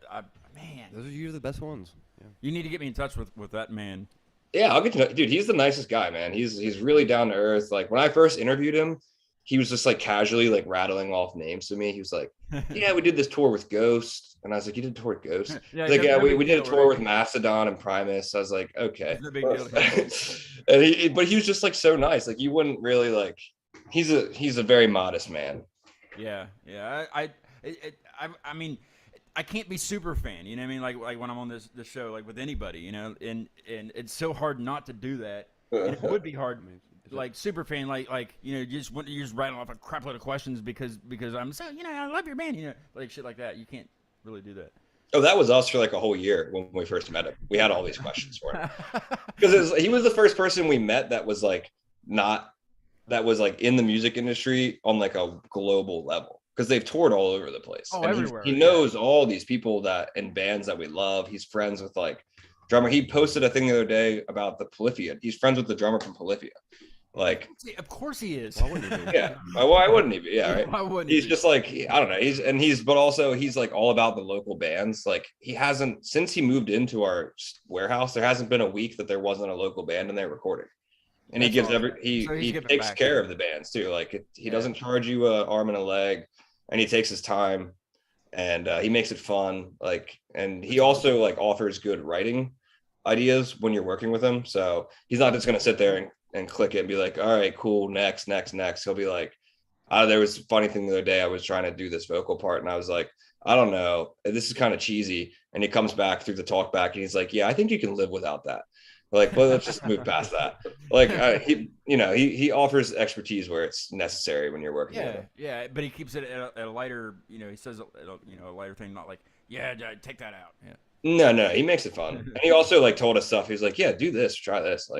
Those are usually the best ones. Yeah. you need to get me in touch with that man. Yeah, I'll get to know. Dude, he's the nicest guy, man. He's really down to earth. Like when I first interviewed him, he was just casually rattling off names to me. He was like, "Yeah, we did this tour with Ghost," and I was like, "You did a tour with Ghost?" Yeah, we did a tour with Mastodon and Primus. I was like, "Okay." No big deal. But he was just so nice. You wouldn't really He's a very modest man. Yeah. I mean, I can't be super fan, you know what I mean? Like when I'm on this show, with anybody, you know, and it's so hard not to do that. And it would be hard, super fan, you just rattling off a crap load of questions because I'm so, I love your band, shit like that. You can't really do that. Oh, that was us for a whole year when we first met him. We had all these questions for him because he was the first person we met that was in the music industry on a global level. Because they've toured all over the place. Oh, and everywhere. He knows all these people that in bands that we love. He's friends with drummer. He posted a thing the other day about the Polyphia. He's friends with the drummer from Polyphia. Of course he is. Why wouldn't he be? Yeah. Why wouldn't he be? Yeah, right. Why wouldn't He's he? just I don't know. But also he's all about the local bands. He hasn't, since he moved into our warehouse, there hasn't been a week that there wasn't a local band in there recording. And he gives he takes care of the bands too. He doesn't charge you an arm and a leg. And he takes his time, and he makes it fun. And he also offers good writing ideas when you're working with him. So he's not just gonna sit there and click it and be like, all right, cool, next. He'll be like, there was a funny thing the other day. I was trying to do this vocal part, and I was like, I don't know, this is kind of cheesy. And he comes back through the talk back, and he's like, yeah, I think you can live without that. Well, let's just move past that. He offers expertise where it's necessary when you're working with him. Yeah, but he keeps it at a lighter, he says, a lighter thing, not take that out. Yeah. No, he makes it fun. And he also told us stuff. He was like, yeah, do this, try this.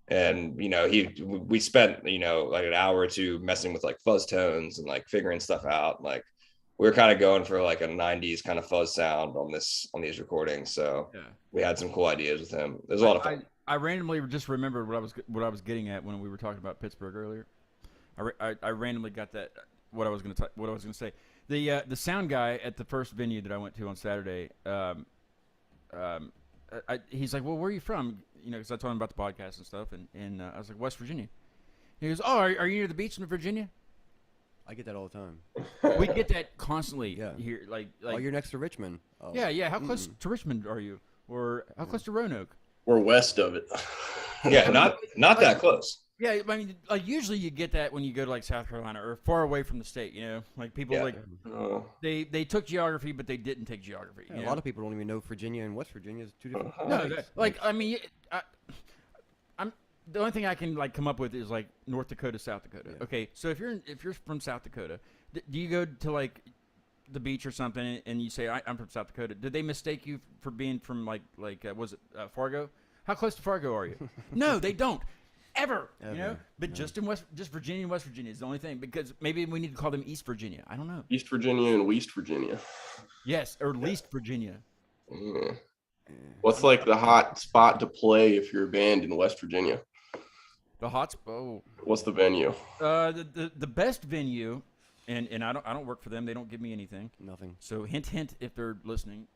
And we spent, an hour or two messing with fuzz tones and figuring stuff out. We were kind of going for a 90s kind of fuzz sound on these recordings. So we had some cool ideas with him. It was a lot of fun. I randomly just remembered what I was getting at when we were talking about Pittsburgh earlier. I randomly got that what I was going to say. The sound guy at the first venue that I went to on Saturday, he's like, well, where are you from? Because I told him about the podcast and stuff, and I was like, West Virginia. He goes, oh, are you near the beach in Virginia? I get that all the time. We get that constantly here. Oh, you're next to Richmond. Oh. Yeah. How close to Richmond are you? Or how close to Roanoke? We're west of it. Yeah, not that close. Yeah, I mean, usually you get that when you go to South Carolina or far away from the state. People they took geography, but they didn't take geography. Yeah, a lot of people don't even know Virginia and West Virginia is two different. No, I'm the only thing I can come up with is North Dakota, South Dakota. Yeah. Okay, so if you're from South Dakota, do you go to the beach or something and you say I'm from South Dakota? Did they mistake you for being from was it Fargo? How close to Fargo are you? No, they don't. Ever. But just Virginia and West Virginia is the only thing, because maybe we need to call them East Virginia. I don't know. East Virginia and West Virginia. Yes, or least Virginia. Yeah. What's the hot spot to play if you're a band in West Virginia? The hot spot. Oh. What's the venue? The best venue, and I don't work for them. They don't give me anything. Nothing. So hint if they're listening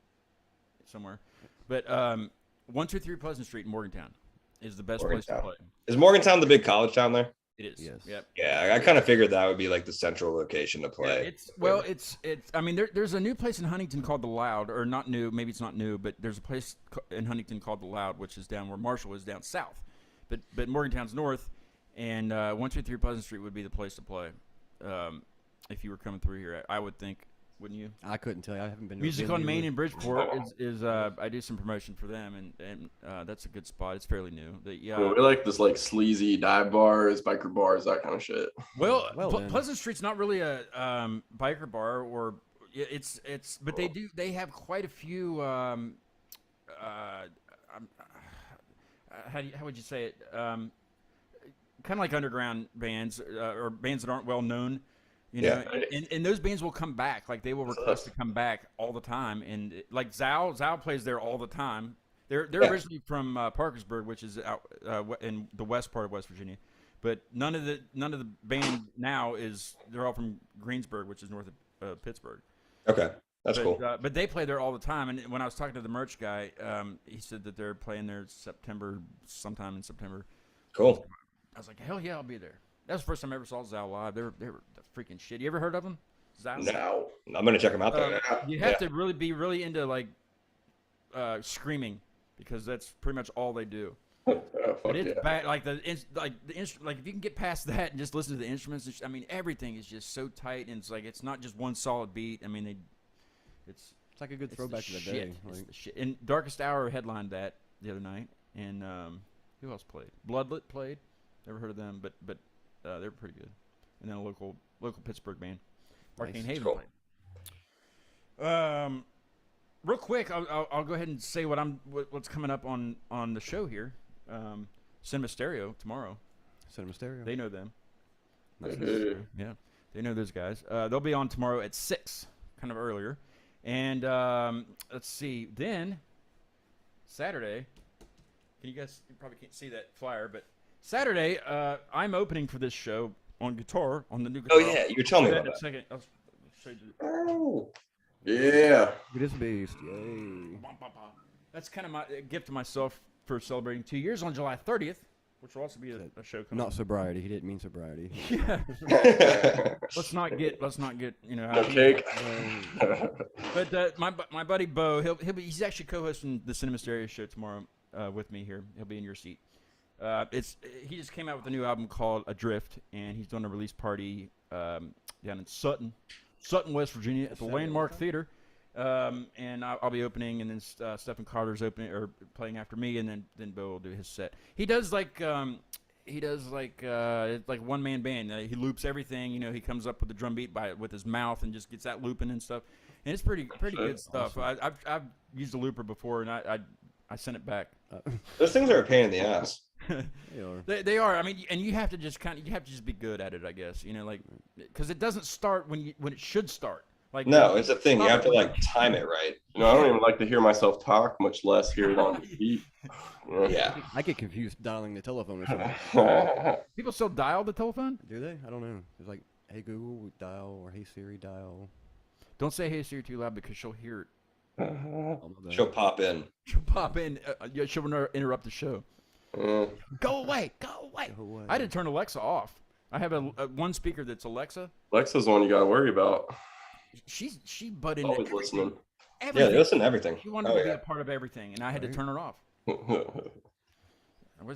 somewhere. But 123 Pleasant Street in Morgantown is the best place to play. Is Morgantown the big college town there? It is. Yes. Yep. Yeah, I kind of figured that would be like the central location to Yeah, play. it's. I mean, there's a new place in Huntington called the Loud, or not new. Maybe it's not new, but there's a place in Huntington called the Loud, which is down where Marshall is down south, but Morgantown's north, and 123 Pleasant Street would be the place to play, if you were coming through here. I would think, wouldn't you? I couldn't tell you. I haven't been to a Music on venue Main with- in Bridgeport is I do some promotion for them, and that's a good spot. It's fairly new. Well, we like this like sleazy dive bars, biker bars, that kind of shit. Well, Well, then. Pleasant Street's not really a biker bar, or it's but they have quite a few how would you say it, kind of like underground bands, or bands that aren't well known, you know, and those bands will come back, like they will request to come back all the time, and like Zao plays there all the time. They're originally from Parkersburg, which is out in the west part of West Virginia, but none of the band now they're all from Greensburg, which is north of Pittsburgh. Okay, that's cool. But they play there all the time, and when I was talking to the merch guy, he said that they're playing there sometime in September. Cool. I was like, hell yeah, I'll be there. That's the first time I ever saw Zao live. They were the freaking shit. You ever heard of them? Zao? No, I'm gonna check them out though. You have to really be really into like screaming, because that's pretty much all they do. Oh, fuck But it's yeah. bad. Like like if you can get past that and just listen to the instruments, I mean everything is just so tight, and it's not just one solid beat. I mean it's It's like a good it's throwback to the shit. day. It's Like, the shit. And Darkest Hour headlined that the other night, and who else played? Bloodlet played. Never heard of them, but they're pretty good. And then a local Pittsburgh band, Arcane Haven Cool. played. Real quick, I'll go ahead and say what's coming up on the show here. Cinema Stereo tomorrow. Cinema Stereo. They know them. Hey. Yeah, they know those guys. They'll be on tomorrow at 6, kind of earlier. And let's see. Then Saturday. You probably can't see that flyer, but Saturday I'm opening for this show on guitar, on the new guitar. Oh yeah, you were telling me I'll about show that. you in a second. I'll show you. Oh, yeah. It is Beast. Yay. That's kind of my gift to myself for celebrating 2 years on July 30th, which will also be a show coming. Not sobriety. He didn't mean sobriety. Yeah. Let's not get No cake. But my buddy Bo, he's actually co-hosting the Cinema Stereo show tomorrow with me here. He'll be in your seat. He just came out with a new album called Adrift, and he's doing a release party down in Sutton, West Virginia, at the Landmark Theater. And I'll be opening, and then Stephen Carter's opening or playing after me, and then Bo will do his set. He does like one man band. He loops everything. You know, he comes up with the drum beat with his mouth and just gets that looping and stuff. And it's pretty good stuff. Awesome. I've used a looper before, and I sent it back. Those things are a pain in the ass. They are. They are. I mean, and you have to just be good at it, I guess. You know, like because it doesn't start when it should start. Like No, it's a thing. You have to like time it right. You know, I don't even like to hear myself talk, much less hear it on repeat. Yeah. I get confused dialing the telephone or something. People still dial the telephone. Do they? I don't know. It's like, hey Google, dial, or hey Siri, dial. Don't say "Hey Siri" too loud because she'll hear it. Oh, my bad. She'll pop in. She'll pop in. She'll interrupt the show. Yeah. Go away! Go away! Go away. I had to turn Alexa off. I have a one speaker that's Alexa. Alexa's the one you got to worry about. She butt in Always listening. Yeah, everything. they listen to everything. She wanted Oh, to be yeah. a part of everything, and I had to Right. turn her off.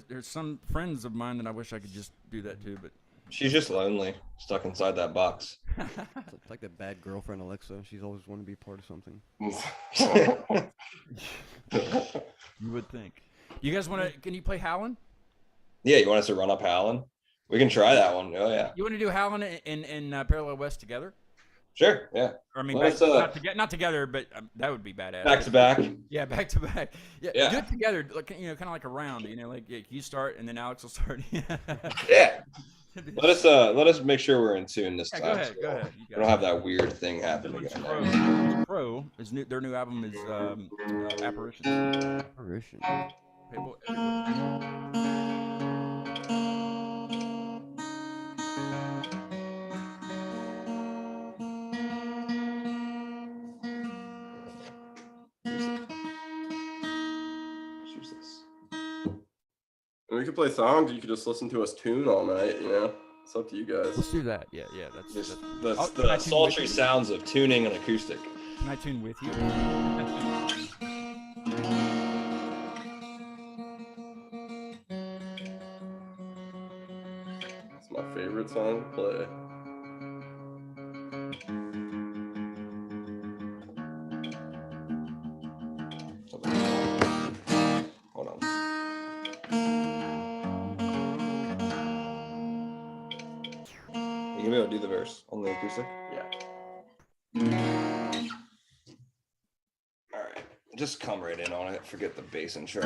There's some friends of mine that I wish I could just do that to, but She's just lonely, stuck inside that box. It's like that bad girlfriend Alexa. She's always wanted to be part of something. you would think. You guys want to? Can you play Howlin'? Yeah, you want us to run up Howlin'? We can try that one. Oh yeah. You want to do Howlin' and Parallel West together? Sure. Yeah. Or, I mean, Let's, not together, but that would be badass. Back to back. Yeah, back to back. Yeah, Yeah. do it together. Like, kind of like a round. You know, like you start and then Alex will start. Yeah. Let us make sure we're in tune this Yeah, time. go ahead. so Go ahead. You We don't have that weird thing happening Villains again. Pro is new. Their new album is Apparition. Apparition. People- We We could play songs. You could just listen to us tune all night. You know, it's up to you guys. Let's do that. Yeah, that's Just that's the, Can I the tune sultry with you? sounds of tuning an acoustic. Can I tune with you? It's my favorite song to play. Hold on. You gonna be able to do the verse on the acoustic? Yeah. All right. Just come right in on it. Forget the bass intro.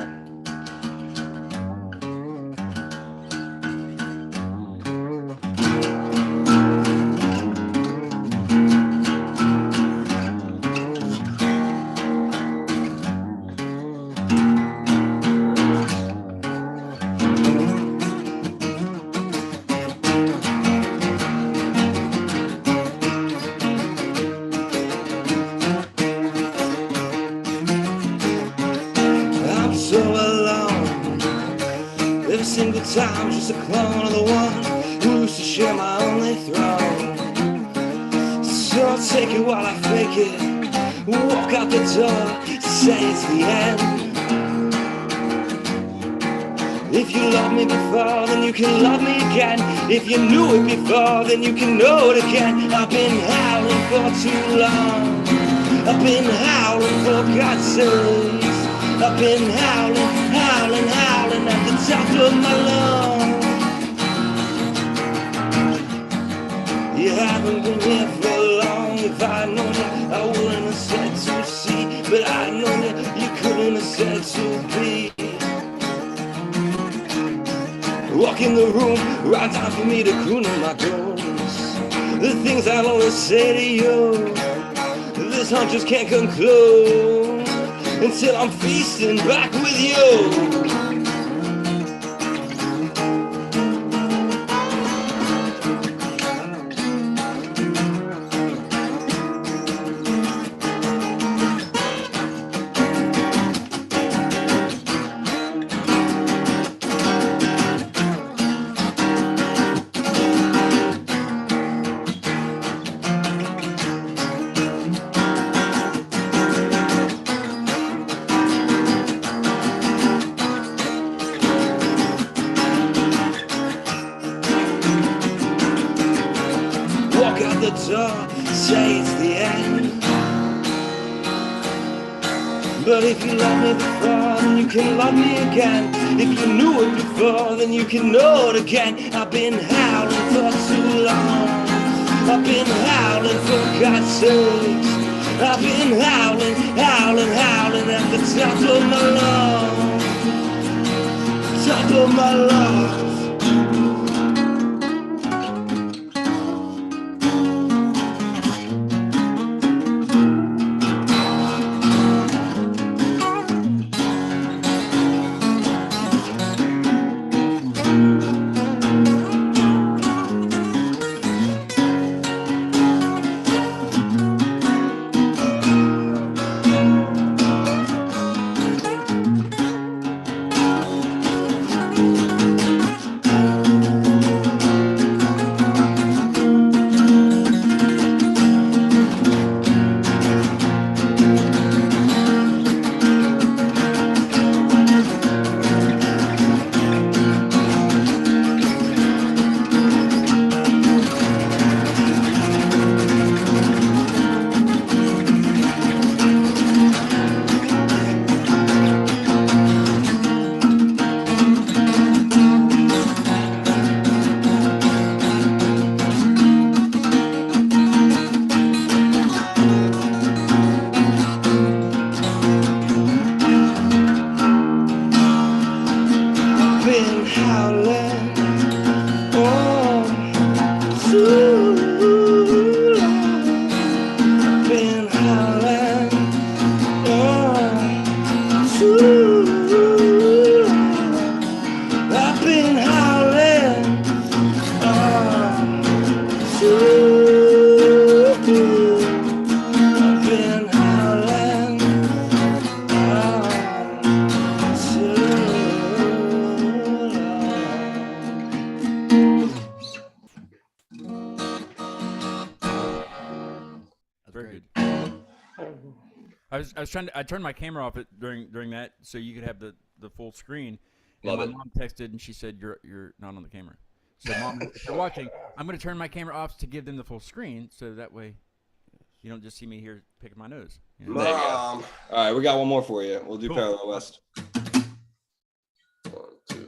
I'm so alone. Every single time, just a clone of the one who used to share my only throne. So I'll take it while I fake it. Walk out the door, say it's the end. If you loved me before, then you can love me again. If you knew it before, then you can know it again. I've been howling for too long. I've been howling for God's sakes. I've been howling, howling, howling at the top of my lungs. You haven't been here for long. If I'd known you, I wouldn't have said to see. But I'd known you, you couldn't have said to be. Walk in the room, right time for me to croon in my goals. The things I'll only say to you, this hunt just can't conclude until I'm feasting back with you. Walk out the door, say it's the end. But if you love me before, then you can love me again. If you knew it before, then you can know it again. I've been howling for too long. I've been howling for God's sakes. I've been howling, howling, howling at the top of my lungs. Top of my lungs. Been howling, oh, too long. Been howling, oh, too long. I've been howling, oh, too. I've been howling, oh, too long. I turned my camera off during that so you could have the full screen. And Love my it. mom texted and she said you're not on the camera. So mom, if you're watching, I'm going to turn my camera off to give them the full screen so that way you don't just see me here picking my nose. You know? There you go. Mom. All right, we got one more for you. We'll do Cool. Parallel West. 1, 2.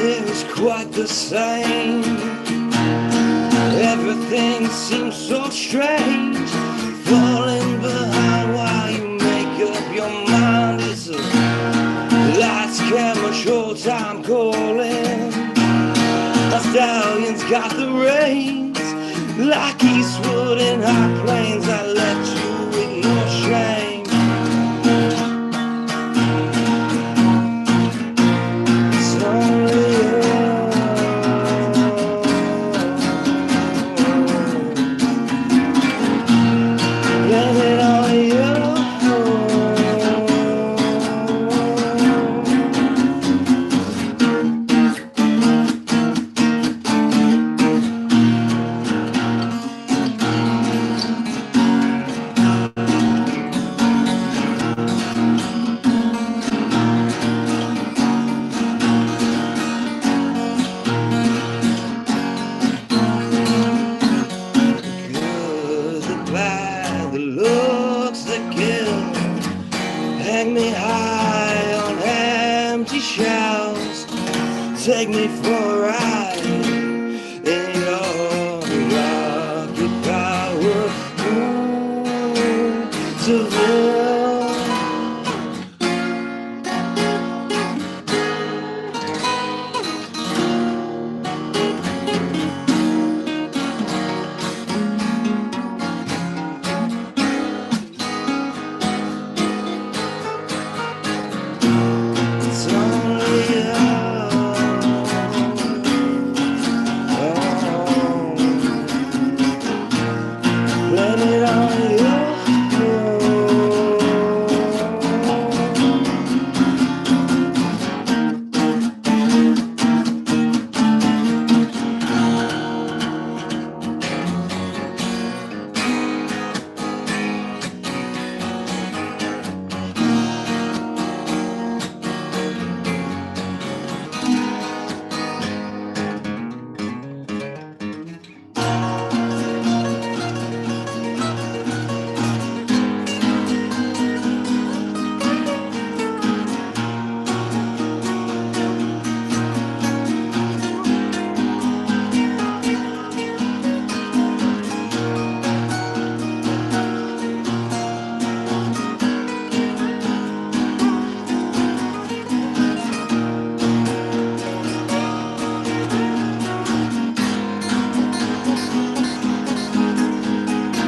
It was quite the same. Everything seems so strange. Falling behind while you make up your mind. It's a lights, camera, show time calling. My stallion's got the reins. Like Eastwood in high plains, I left you with no shame. It's only you. Blame it on you. Good, the bad, the looks, the kill. Hang me high on empty shelves. Take me for a ride in your rocket powered Seville. It's only you. Blame it on you.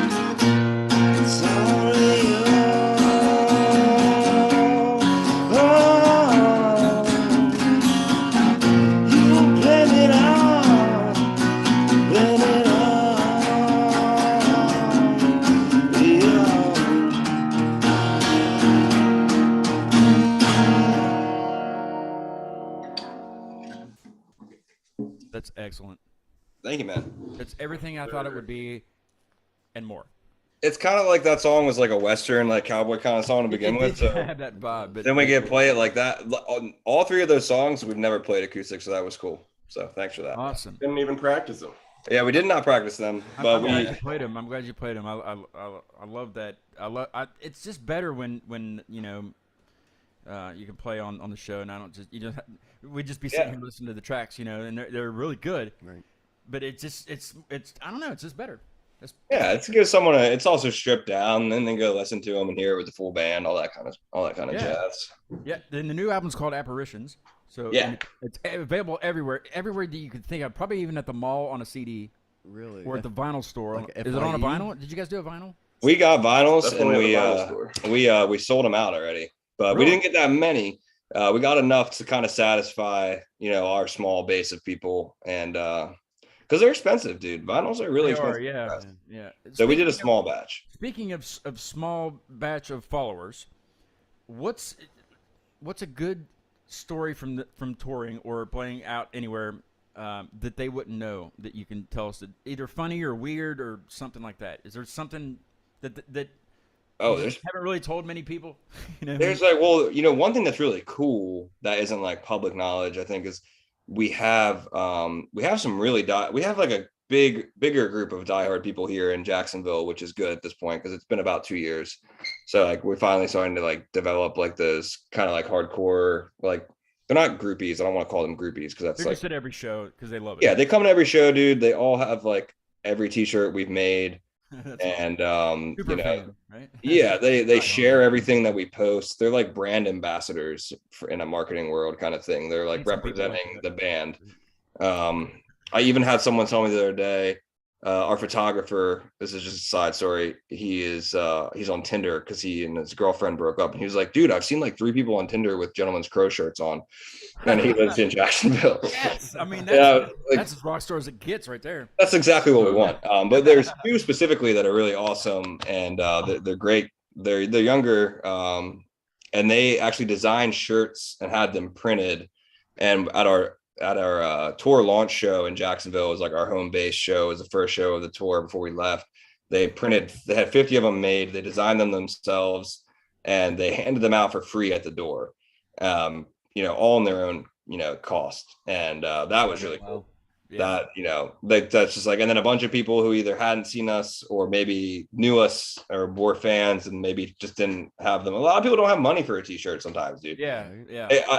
It's only you. You blame it on, blame it on you. That's excellent. Thank you, man. It's everything I thought it would be and more. It's kind of like that song was like a Western, like cowboy kind of song to begin It with. did So have that vibe, but then we get to play it like that. On all three of those songs, we've never played acoustic, so that was cool. So thanks for that. awesome. Didn't even practice them. Yeah, we did not practice them, but I'm we. glad you played them. I'm glad you played them. I love that. It's just better when you know you can play on the show, and I don't just we'd just be sitting Yeah. here listening to the tracks, you know, and they're really good. Right. But it's I don't know. It's just better. Yeah, it's to give someone it's also stripped down, and then they go listen to them and hear it with the full band, all that kind of Yeah. jazz. Yeah. Then the new album's called Apparitions. So Yeah. and it's available everywhere that you could think of. Probably even at the mall on a CD. Really? Or at the vinyl store. Like Is it on a FYE? vinyl? Did you guys do a vinyl? We got vinyls Definitely at the vinyl and store. we sold them out already, but we Really? didn't get that many. We got enough to kind of satisfy, our small base of people, and because they're expensive, dude. Vinyls are really They are, expensive. yeah. So we did a Speaking small batch. Speaking of small batch of followers, what's a good story from touring or playing out anywhere that they wouldn't know that you can tell us, that either funny or weird or something like that? Is there something that Oh, you there's haven't really told many people? There's like, well, one thing that's really cool that isn't like public knowledge, I think, is we have some really we have like a bigger group of diehard people here in Jacksonville, which is good at this point because it's been about 2 years. So like we're finally starting to like develop like those kind of like hardcore, like they're not groupies. I don't want to call them groupies because that's They're like, just at every show because they love it. yeah, they come to every show, dude. They all have like every t-shirt we've made. That's And super fan, right? yeah, they Right on. share everything that we post. They're like brand ambassadors in a marketing world kind of thing. They're like Need some people like representing that. the band. I even had someone tell me the other day, our photographer, this is just a side story, he's on Tinder because he and his girlfriend broke up, and he was like, dude, I've seen like 3 people on Tinder with Gentleman's Crow shirts on, and he lives in Jacksonville. Yes, I mean Yeah, like, that's as rock star as it gets right there. that's exactly what we want. But there's 2 specifically that are really awesome, and they're great. They're younger, and they actually designed shirts and had them printed. And at our tour launch show in Jacksonville, it was like our home base show. It was the first show of the tour before we left. They had 50 of them made. They designed them themselves, and they handed them out for free at the door. All in their own cost, and that was really cool. Yeah. That that's just like, and then a bunch of people who either hadn't seen us or maybe knew us or were fans and maybe just didn't have them. A lot of people don't have money for a t-shirt sometimes, dude. Yeah.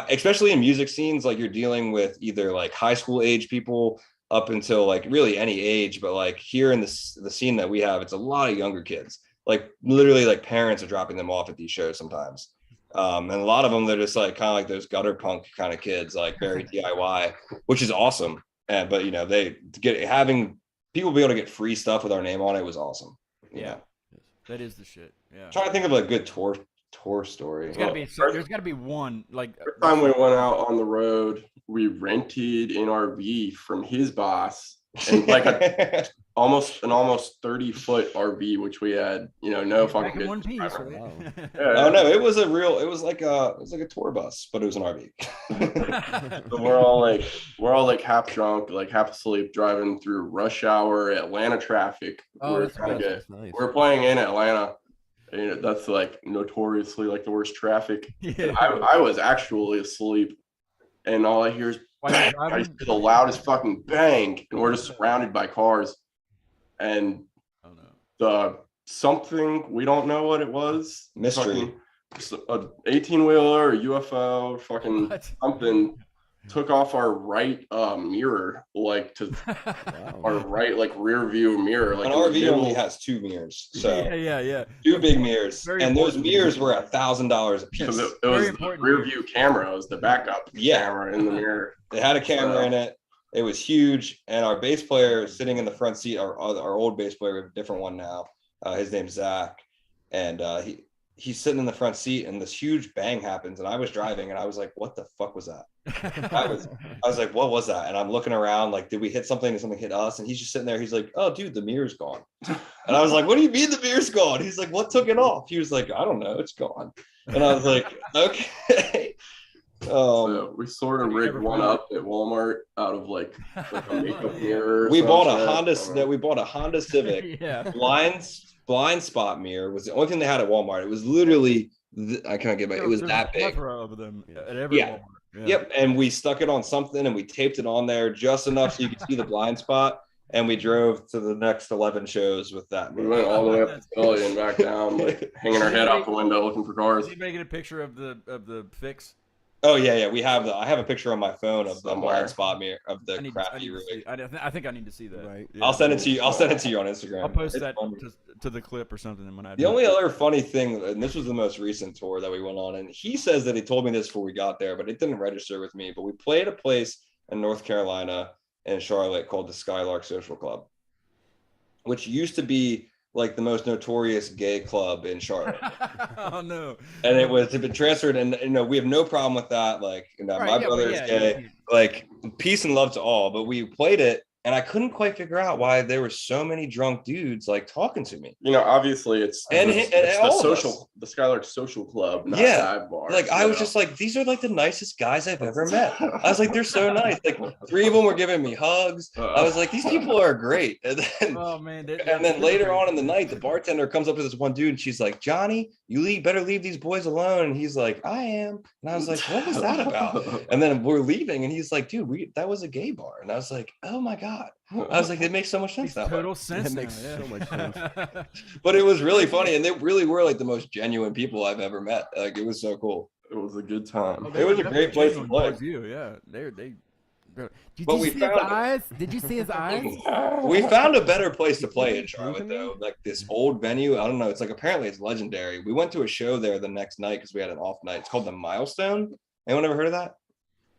Especially in music scenes, like you're dealing with either like high school age people up until like really any age, but like here in the scene that we have, it's a lot of younger kids, like literally like parents are dropping them off at these shows sometimes. And a lot of them, they're just like kind of like those gutter punk kind of kids, like very DIY, which is awesome. But having people be able to get free stuff with our name on it was awesome. Yeah. That is the shit. Yeah. I'm trying to think of a good tour story. There's got to be one like. First time we went out on the road, we rented an RV from his boss, and like almost 30-foot RV, which we had, no Back fucking in one piece. business. Right? Oh no, it was like a tour bus, but it was an RV. So we're all like half drunk, like half asleep, driving through rush hour Atlanta traffic. We're trying to get. Nice. We're playing in Atlanta. And that's like notoriously like the worst traffic. Yeah. I was actually asleep, and all I hear is While you're bang. I driving? just hear the loudest fucking bang, and we're just surrounded by cars. And Oh no. the something, we don't know what it was. Mystery. Fucking, a 18-wheeler, a UFO, fucking What? something took off our right mirror, like to our right like rear view mirror. Like An in the RV middle. only has 2 mirrors, so Yeah. 2 big mirrors, Very and those important. mirrors were $1,000 a Because piece. it was Very the important. rear view camera, it was the backup Yeah. camera in the mirror. They had a camera in it. It was huge, and our bass player sitting in the front seat. Our old bass player, we have a different one now. His name's Zach, and he's sitting in the front seat, and this huge bang happens, and I was driving, and I was like, "What the fuck was that?" I was like, "What was that?" And I'm looking around, like, did we hit something? Did something hit us? And he's just sitting there. He's like, "Oh, dude, the mirror's gone." And I was like, "What do you mean the mirror's gone?" He's like, "What took it off?" He was like, "I don't know, it's gone." And I was like, "Okay." So we sort of Have you rigged ever one found- up at Walmart out of like a makeup mirror. or we bought some a shit. We bought a Honda Civic. Yeah. blind spot mirror was the only thing they had at Walmart. It was literally I can't get back. It was There's that a big. plethora of them at every Yeah. Walmart. Yeah. Yep, and we stuck it on something and we taped it on there just enough so you could see the blind spot. And we drove to the next 11 shows with that. We went all the way up to Philly and back down, like hanging our head out the window looking for cars. Is he making a picture of the fix? Oh yeah. I have a picture on my phone of the Somewhere. blind spot mirror of the I need crappy to rig. see- I think I need to see that. Right. Yeah. I'll send it to you. I'll send it to you on Instagram. I'll post It's that funny. to the clip or something. When I The only other funny thing, and this was the most recent tour that we went on, and he says that he told me this before we got there, but it didn't register with me. But we played a place in North Carolina and Charlotte called the Skylark Social Club. which used to be like the most notorious gay club in Charlotte. Oh no! And it was been transferred, and we have no problem with that. Like, Right, my yeah, brother well, is yeah, gay. yeah. Like, peace and love to all. But we played it, and I couldn't quite figure out why there were so many drunk dudes like talking to me. Obviously it's And it's all the of us. social, the Skylark Social Club, not Yeah, dive bar. Like, I was just like, these are like the nicest guys I've ever met. I was like, they're so nice. Like, 3 of them were giving me hugs. I was like, these people are great. And then, Oh man! and then later on in the night, the bartender comes up to this one dude, and she's like, Johnny, you better leave these boys alone. And he's like, I am. And I was like, what was that about? And then we're leaving, and he's like, dude, that was a gay bar. And I was like, oh my God. I was like, it makes so much sense Makes that way. total sense. That makes now, so much sense. But it was really funny, and they really were like the most genuine people I've ever met. Like, it was so cool. It was a good time. It was a great place to play. You, yeah. Did But you we see his found- eyes? Did you see his eyes? We found a better place to play in Charlotte, though. Like this old venue. I don't know. It's like, apparently it's legendary. We went to a show there the next night because we had an off night. It's called the Milestone. Anyone ever heard of that?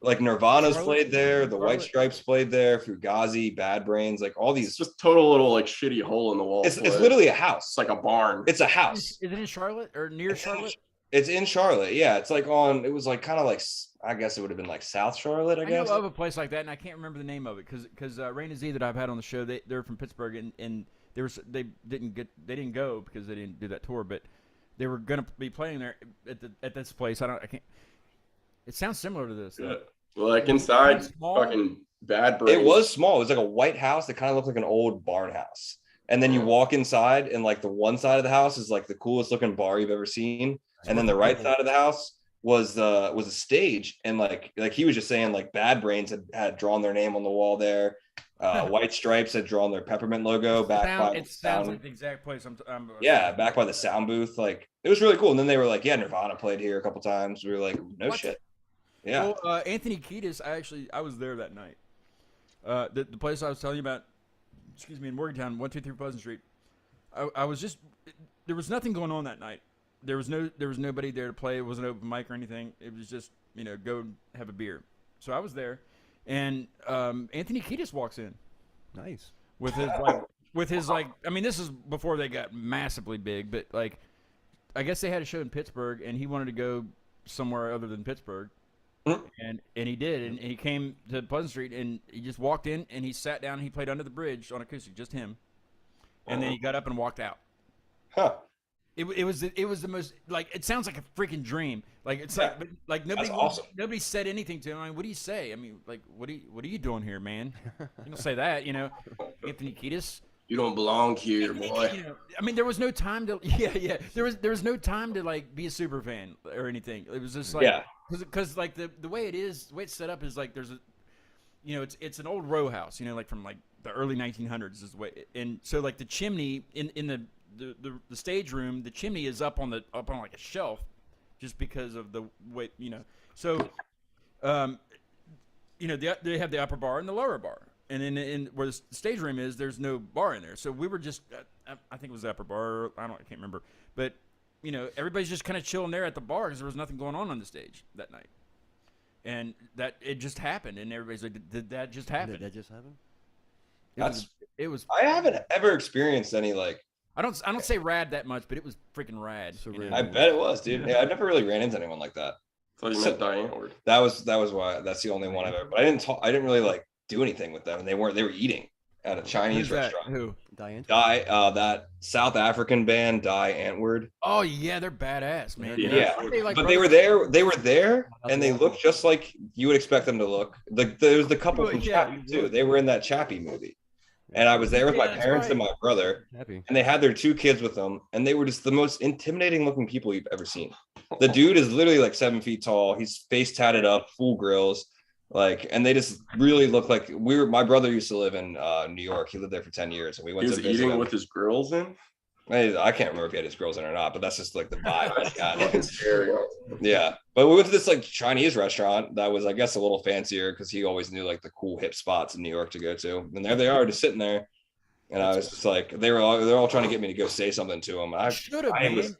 Like Nirvana's Charlotte? played there, the White Charlotte? Stripes played there, Fugazi, Bad Brains, like all It's these. just total little like shitty hole in the wall. It's place. literally a It's house. like a barn. It's a house. Is it in Charlotte or near Charlotte? It's in Charlotte. Yeah, it's like it was like kind of like, I guess it would have been like South Charlotte, I I guess. know of a place like that, and I can't remember the name of it because Rain and Z that I've had on the show, they're from Pittsburgh, and they didn't go because they didn't do that tour, but they were gonna be playing there at this place. I can't. It sounds similar to this. Yeah. Well, like inside, Small. fucking Bad Brains. It was small. It was like a white house that kind of looked like an old barn house. And then you walk inside, and like the one side of the house is like the coolest looking bar you've ever seen. And then the right side of the house was a stage. And like he was just saying, like Bad Brains had drawn their name on the wall there. White Stripes had drawn their peppermint logo It sounds like the exact place. Yeah, back by the sound booth. Like, it was really cool. And then they were like, yeah, Nirvana played here a couple times. We were like, no What? shit. Yeah. Well, Anthony Kiedis, I was there that night. The place I was telling you about, in Morgantown, 123 Pleasant Street. I was just, there was nothing going on that night. There was nobody there to play. It wasn't open mic or anything. It was just, go have a beer. So I was there, and Anthony Kiedis walks in Nice. with his I mean, this is before they got massively big, but like, I guess they had a show in Pittsburgh, and he wanted to go somewhere other than Pittsburgh. And he did, and he came to Pleasant Street, and he just walked in, and he sat down, and he played Under the Bridge on acoustic, just him, and then he got up and walked out. Huh. It was the most, like, it sounds like a freaking dream. Like, it's Yeah. like nobody That's awesome. nobody said anything to him. I mean, what do you say? I mean, like, what are you doing here, man? You don't say that, Anthony Kiedis. You don't belong here, boy. I mean, there was no time to there was no time to like be a super fan or anything. It was just like because like the way the way it's set up is like there's a it's an old row house, like from like the early 1900s is the way, and so like the chimney in the stage room, the chimney is up on like a shelf just because of the way so they have the upper bar and the lower bar. And then in where the stage room is, there's no bar in there. So we were just, I think it was the upper bar. I can't remember. But, everybody's just kind of chilling there at the bar because there was nothing going on the stage that night. And it just happened. And everybody's like, did that just happen? Did that just happen? It was. I haven't ever experienced any like. I don't say rad that much, but it was freaking rad. Surreal. I bet it was, dude. Yeah, I've never really ran into anyone like that. So you met Diane Ward. That was why. That's the only one I've ever. But I didn't really like do anything with them. They were eating at a Chinese Who's that? restaurant. Who? Diane? That South African band, Die Antwoord. Oh yeah, they're badass, man. Yeah, Aren't they, like, but they were there, and they looked just like you would expect them to look. There was the couple from Chappie too. They were in that Chappie movie, and I was there with my that's parents right. and my brother, Happy. and they had their 2 kids with them, and they were just the most intimidating looking people you've ever seen. The dude is literally like 7 feet tall. He's face tatted up, full grills. Like, and they just really look like my brother used to live in New York. He lived there for 10 years, and we He went was to visit eating him. with his grills in. I can't remember if he had his grills in or not, but that's just like the vibe I Fucking got. scary. Yeah, but we went to this like Chinese restaurant that was, I guess, a little fancier because he always knew like the cool hip spots in New York to go to. And there they are, just sitting there, and I was just like, they're all trying to get me to go say something to them. Should have I been. was-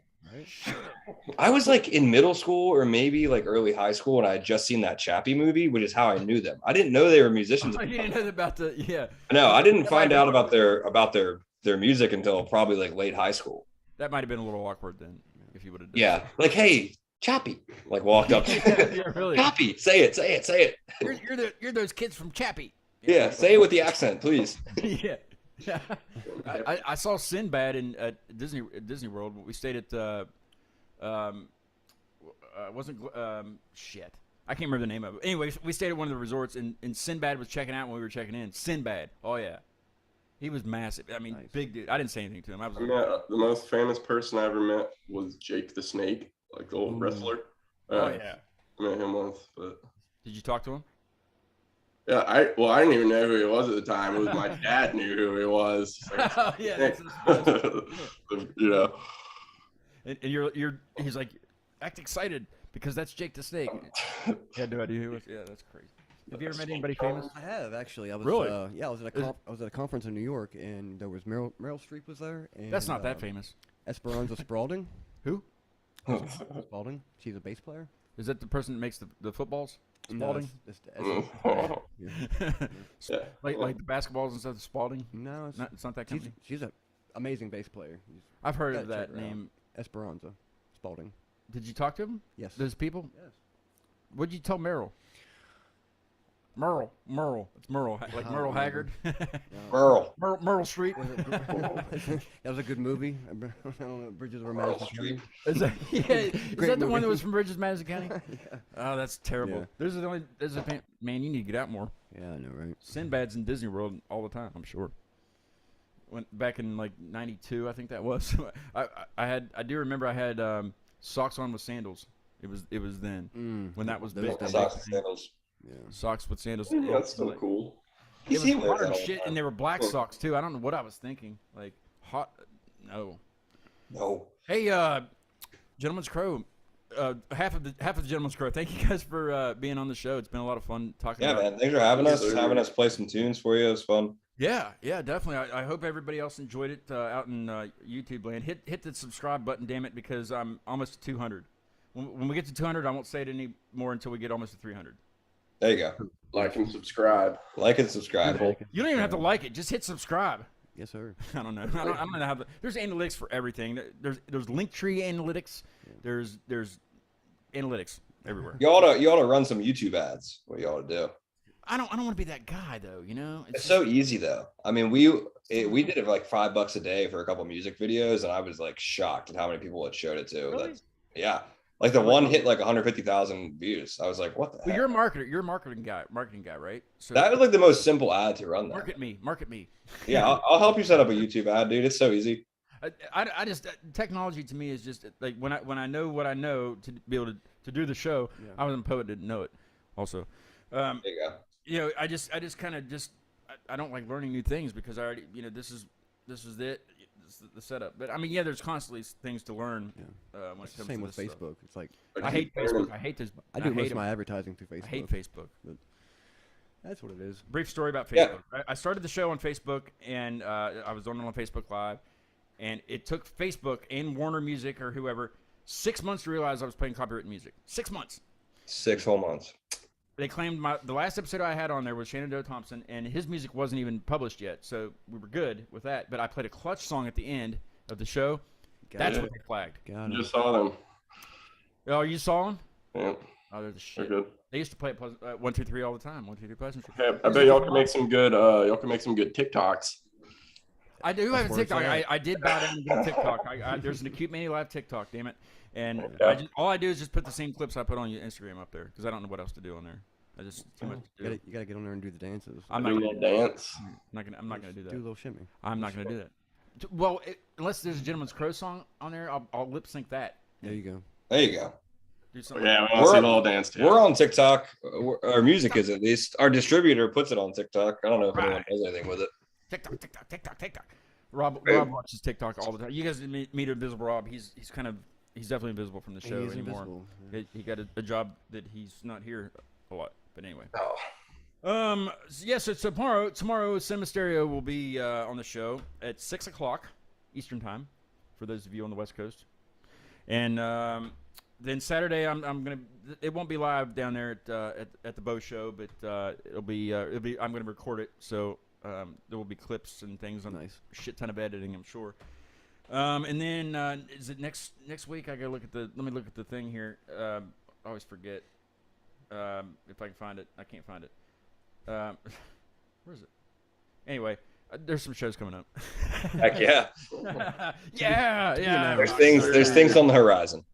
I was like in middle school or maybe like early high school, and I had just seen that Chappie movie, which is how I knew them. I didn't know they were musicians. You didn't know about the No, I didn't find out about their their music until probably like late high school. That might have been a little awkward then if you would have. Yeah, like, hey, Chappie, like walked up. Yeah, really. Chappie, say it. You're those kids from Chappie. Yeah, say it with the accent, please. Yeah. I saw Sinbad in Disney World. We stayed at wasn't shit. I can't remember the name of it. Anyway, we stayed at one of the resorts, and Sinbad was checking out when we were checking in. Sinbad, oh yeah, he was massive. I mean, Nice. big dude. I didn't say anything to him. I was I met, the most famous person I ever met was Jake the Snake, like the old wrestler. oh yeah. I met him once, but Did you talk to him? yeah, I didn't even know who he was at the time. It was my dad knew who he was. He's like, Oh yeah. you know. And he's like, act excited because that's Jake the Snake. Had no idea who it was. Yeah, that's crazy. Have you ever met anybody famous? I have actually. I was Really? I was at a conference in New York, and there was Meryl Streep was there. And, That's not that famous. Esperanza Spalding. Who? Spalding. She's a bass player. Is that the person that makes the footballs? Spalding? Yeah. like the basketballs and stuff. Spalding? No, It's not that company. she's an amazing bass player. I've heard gotta of that check her out. name. Esperanza Spalding. Did you talk to him? Yes. Those people? Yes. What'd you tell Merle? Merle. It's Merle. Like I don't Merle remember. Haggard. Merle. Merle Street. That was a good movie. I don't know, Bridges of Merle Madison County. Streep. Is that, is Great that the one movie. that was from Bridges, Madison County? Yeah. Oh, that's terrible. Yeah. There's a man. You need to get out more. Yeah, I know, right? Sinbad's in Disney World all the time. I'm sure. Back in like '92, I think that was. I do remember I had socks on with sandals. It was then when that was Those big. days. Socks and sandals. Yeah. Socks with sandals. That's still cool. It was see hot wears and that all shit, the and they were black socks too. I don't know what I was thinking. Like hot. No. No. Hey, Gentleman's Crow. Half of the Gentleman's Crow. Thank you guys for being on the show. It's been a lot of fun talking. Yeah, about man. Thanks for having us. Yes, sir. Having us play some tunes for you. It was fun. Yeah, definitely. I hope everybody else enjoyed it out in YouTube land. Hit the subscribe button, damn it, because I'm almost to 200. When we get to 200, I won't say it anymore until we get almost to 300. There you go. Like and subscribe. Like and subscribe. You don't even have to like it. Just hit subscribe. Yes, sir. I don't know. I don't know how. There's analytics for everything. There's Linktree analytics. There's analytics everywhere. You ought to run some YouTube ads. What you ought to do. I don't want to be that guy though. You know. It's so easy though. I mean, we did it for like $5 a day for a couple music videos, and I was like shocked at how many people it showed it to. Really? Yeah, like the one hit like 150,000 views. I was like, what the Well, heck? you're a marketer. You're a marketing guy, right? So That was like the most simple ad to run there. market me. Yeah, I'll help you set up a YouTube ad, dude. It's so easy. I just technology to me is just like when I know what I know to be able to do the show. Yeah. I wasn't a poet, didn't know it. Also, There you go. you know, I just kind of I don't like learning new things because I already this is it. This is the setup. But I mean, yeah, there's constantly things to learn when It's it the comes same to with this stuff. Facebook. It's like I hate Facebook. I hate this. I do most hate of my 'em. advertising through Facebook. I hate Facebook. That's what it is. Brief story about Yeah. Facebook. I started the show on Facebook, and I was on Facebook Live, and it took Facebook and Warner Music or whoever 6 months to realize I was playing copyrighted music. 6 months. 6 whole months. They claimed the last episode I had on there was Shannon Doe Thompson, and his music wasn't even published yet, so we were good with that. But I played a Clutch song at the end of the show. That's it. what they flagged. Got it. Just saw them. Oh, you saw them? Yeah, Oh, they're the they're shit. good. They used to play at 1, 2, 3 all the time. 1, 2, 3 Pleasant Street. Yeah, I bet y'all can make some good. Y'all can make some good TikToks. I do have a where it's TikTok. at. I did bow down and get a TikTok. There's an Acute Mania Live TikTok, damn it. And Yeah. all I do is just put the same clips I put on Instagram up there because I don't know what else to do on there. I just too much to do. You gotta get on there and do the dances. I'm not Doing gonna that dance. I'm not gonna do Do a that. little shimmy. I'm not gonna do that. Well, unless there's a Gentleman's Crow song on there, I'll lip sync that. There you go. There you go. Do something. Yeah, we want to see a little dance too. We're on TikTok. Our music is at least. Our distributor puts it on TikTok. I don't know if anyone Right. does anything with it. TikTok. Rob watches TikTok all the time. You guys meet Invisible Rob. He's definitely invisible from the show He is anymore. invisible. He got a job that he's not here a lot. But anyway. Oh. So tomorrow Cinema Stereo will be on the show at 6:00 Eastern time, for those of you on the West Coast, and then Saturday I'm gonna. It won't be live down there at the Bow Show, but it'll be I'm gonna record it. So There will be clips and things on Nice. a shit ton of editing, I'm sure. And then is it next week? I gotta look at the. Let me look at the thing here. I always forget. If I can find it, I can't find it. Where is it? Anyway, there's some shows coming up. Heck yeah. yeah. There's things on the horizon.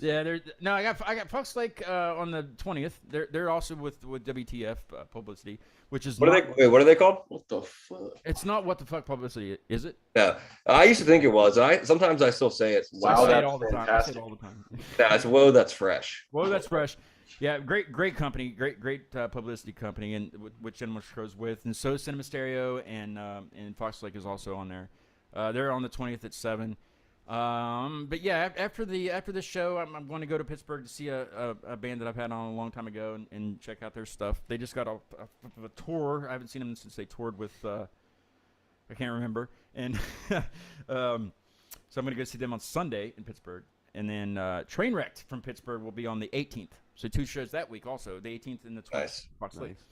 Yes. Yeah, I got Fox Lake on the 20th. They're also with WTF publicity, which is What are they called? What the fuck? It's not what the fuck publicity, is it? Yeah, I used to think it was. Sometimes I still say it. Wow, I say it that's all the time. I say fantastic. it all the time. Yeah, it's whoa, that's fresh. Well, that's fresh. Yeah, great company, great publicity company, and which Cinema Show's with, and so is Cinema Stereo, and Fox Lake is also on there. They're on the 20th at 7. But yeah, after this show, I'm going to go to Pittsburgh to see a band that I've had on a long time ago and check out their stuff. They just got a tour. I haven't seen them since they toured with I can't remember, and so I'm going to go see them on Sunday in Pittsburgh, and then Trainwrecked from Pittsburgh will be on the 18th. So 2 shows that week also, the 18th and the 20th. Nice. Fox Lake. Nice.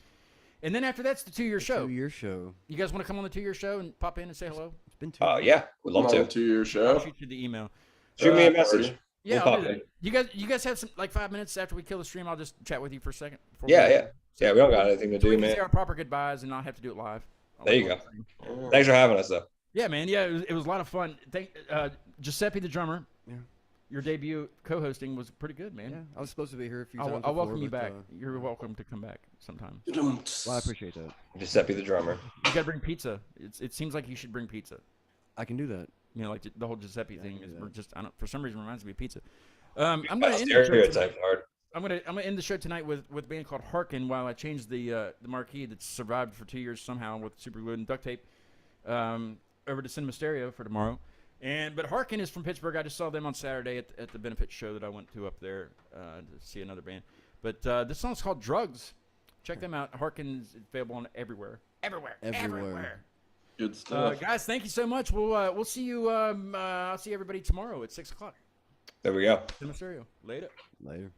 And then after that's the 2-year show. 2-year show. You guys want to come on the 2-year show and pop in and say hello? It's been 2 years. Yeah, we'd love On a to. 2-year I'll show. shoot you the email. Shoot me a Party. message. Yeah, We'll I'll do pop that. You guys have some 5 minutes after we kill the stream. I'll just chat with you for a second. before Yeah, we- yeah. Yeah, we don't got anything to So we do, can man. say our proper goodbyes and not have to do it live. There you go. Thanks for having us, though. Yeah, man. Yeah, it was a lot of fun. Giuseppe the drummer. Yeah. Your debut co-hosting was pretty good, man. Yeah, I was supposed to be here a few I'll times. welcome before, you but, back. You're welcome to come back sometime. Well, I appreciate that. Giuseppe the drummer. You gotta bring pizza. It seems like you should bring pizza. I can do that. You know, like the whole Giuseppe thing I is can do that. just for some reason reminds me of pizza. I'm gonna end the show Stereotype tonight. hard. I'm gonna end the show tonight with a band called Harkin while I change the marquee that's survived for 2 years somehow with super glue and duct tape over to Cinema Stereo for tomorrow. But Harkin is from Pittsburgh. I just saw them on Saturday at the benefit show that I went to up there to see another band. But this song's called Drugs. Check them out. Harkin is available on everywhere. Everywhere. Good stuff. Guys, thank you so much. We'll see you. I'll see everybody tomorrow at 6:00. There we go. Cinema Stereo. Later. Later.